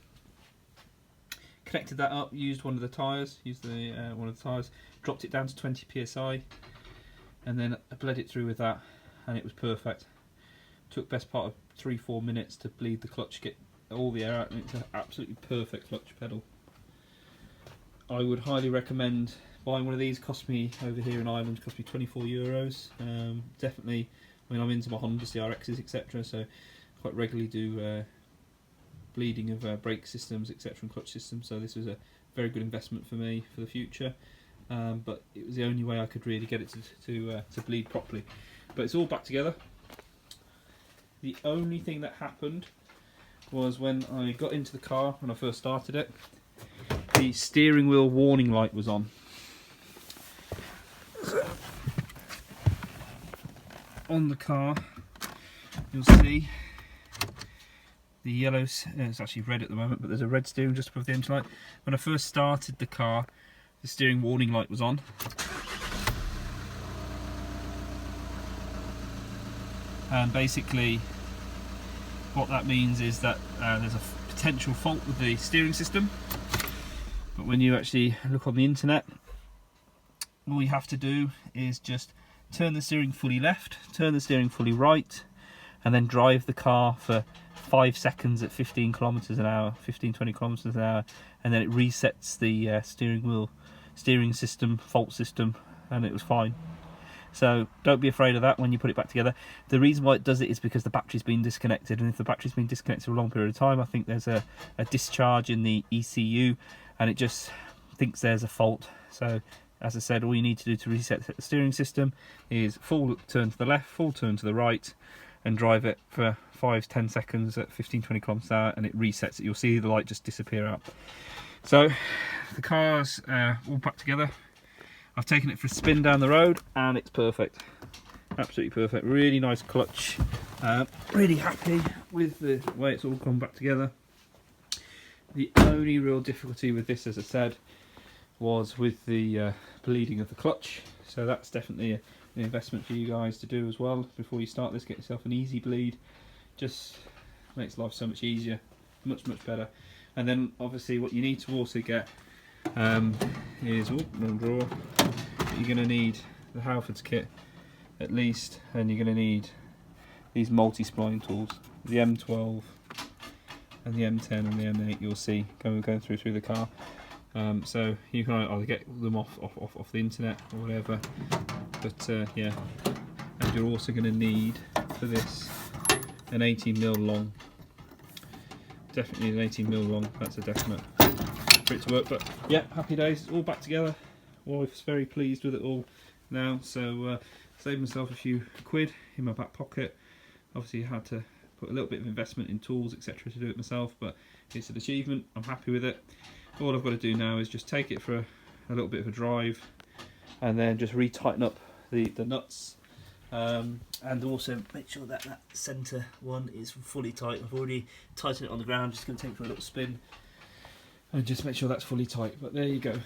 Connected that up, used one of the tyres, dropped it down to 20 psi, and then I bled it through with that, and it was perfect. Took best part of 3-4 minutes to bleed the clutch, get all the air out, and it's an absolutely perfect clutch pedal. I would highly recommend buying one of these. Cost me over here in Ireland, cost me €24. Definitely, I mean, I'm into my Honda CRXs, etc., so quite regularly do bleeding of brake systems, etc., and clutch systems, so this was a very good investment for me for the future. But it was the only way I could really get it to bleed properly. But it's all back together. The only thing that happened was when I got into the car, when I first started it, the steering wheel warning light was on. On the car, you'll see the yellow, it's actually red at the moment, but there's a red steering just above the engine light. When I first started the car, the steering warning light was on. And basically what that means is that there's a potential fault with the steering system. But when you actually look on the internet, all you have to do is just turn the steering fully left, turn the steering fully right, and then drive the car for 5 seconds at 15 kilometers an hour, 15-20 kilometers an hour, and then it resets the steering system, fault system, and it was fine. So don't be afraid of that when you put it back together. The reason why it does it is because the battery's been disconnected, and if the battery's been disconnected for a long period of time, I think there's a discharge in the ECU, and it just thinks there's a fault. So as I said, all you need to do to reset the steering system is full turn to the left, full turn to the right, and drive it for 5-10 seconds at 15-20 kilometers an hour, and it resets it. You'll see the light just disappear out. So the car's all back together. I've taken it for a spin down the road, and it's perfect. Absolutely perfect. Really nice clutch. Really happy with the way it's all come back together. The only real difficulty with this, as I said, was with the bleeding of the clutch. So that's definitely an investment for you guys to do as well before you start this. Get yourself an easy bleed. Just makes life so much easier, much better. And then obviously what you need to also get is wrong drawer. You're going to need the Halfords kit at least, and you're going to need these multi-spline tools, the M12 and the M10 and the M8. You'll see going through the car. So you can either get them off the internet or whatever, but yeah. And you're also going to need for this an 18mm long. Definitely an 18mm long. That's a definite for it to work. But yeah, happy days. It's all back together. Wife's very pleased with it all now. So saved myself a few quid in my back pocket. Obviously, I had to put a little bit of investment in tools, etc. to do it myself, but it's an achievement. I'm happy with it. All I've got to do now is just take it for a little bit of a drive and then just retighten up the nuts, and also make sure that that centre one is fully tight. I've already tightened it on the ground, just going to take it for a little spin and just make sure that's fully tight. But there you go.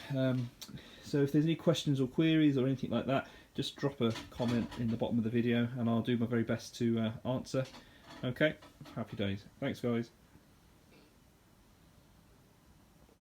So if there's any questions or queries or anything like that, just drop a comment in the bottom of the video and I'll do my very best to answer. Okay, happy days. Thanks guys.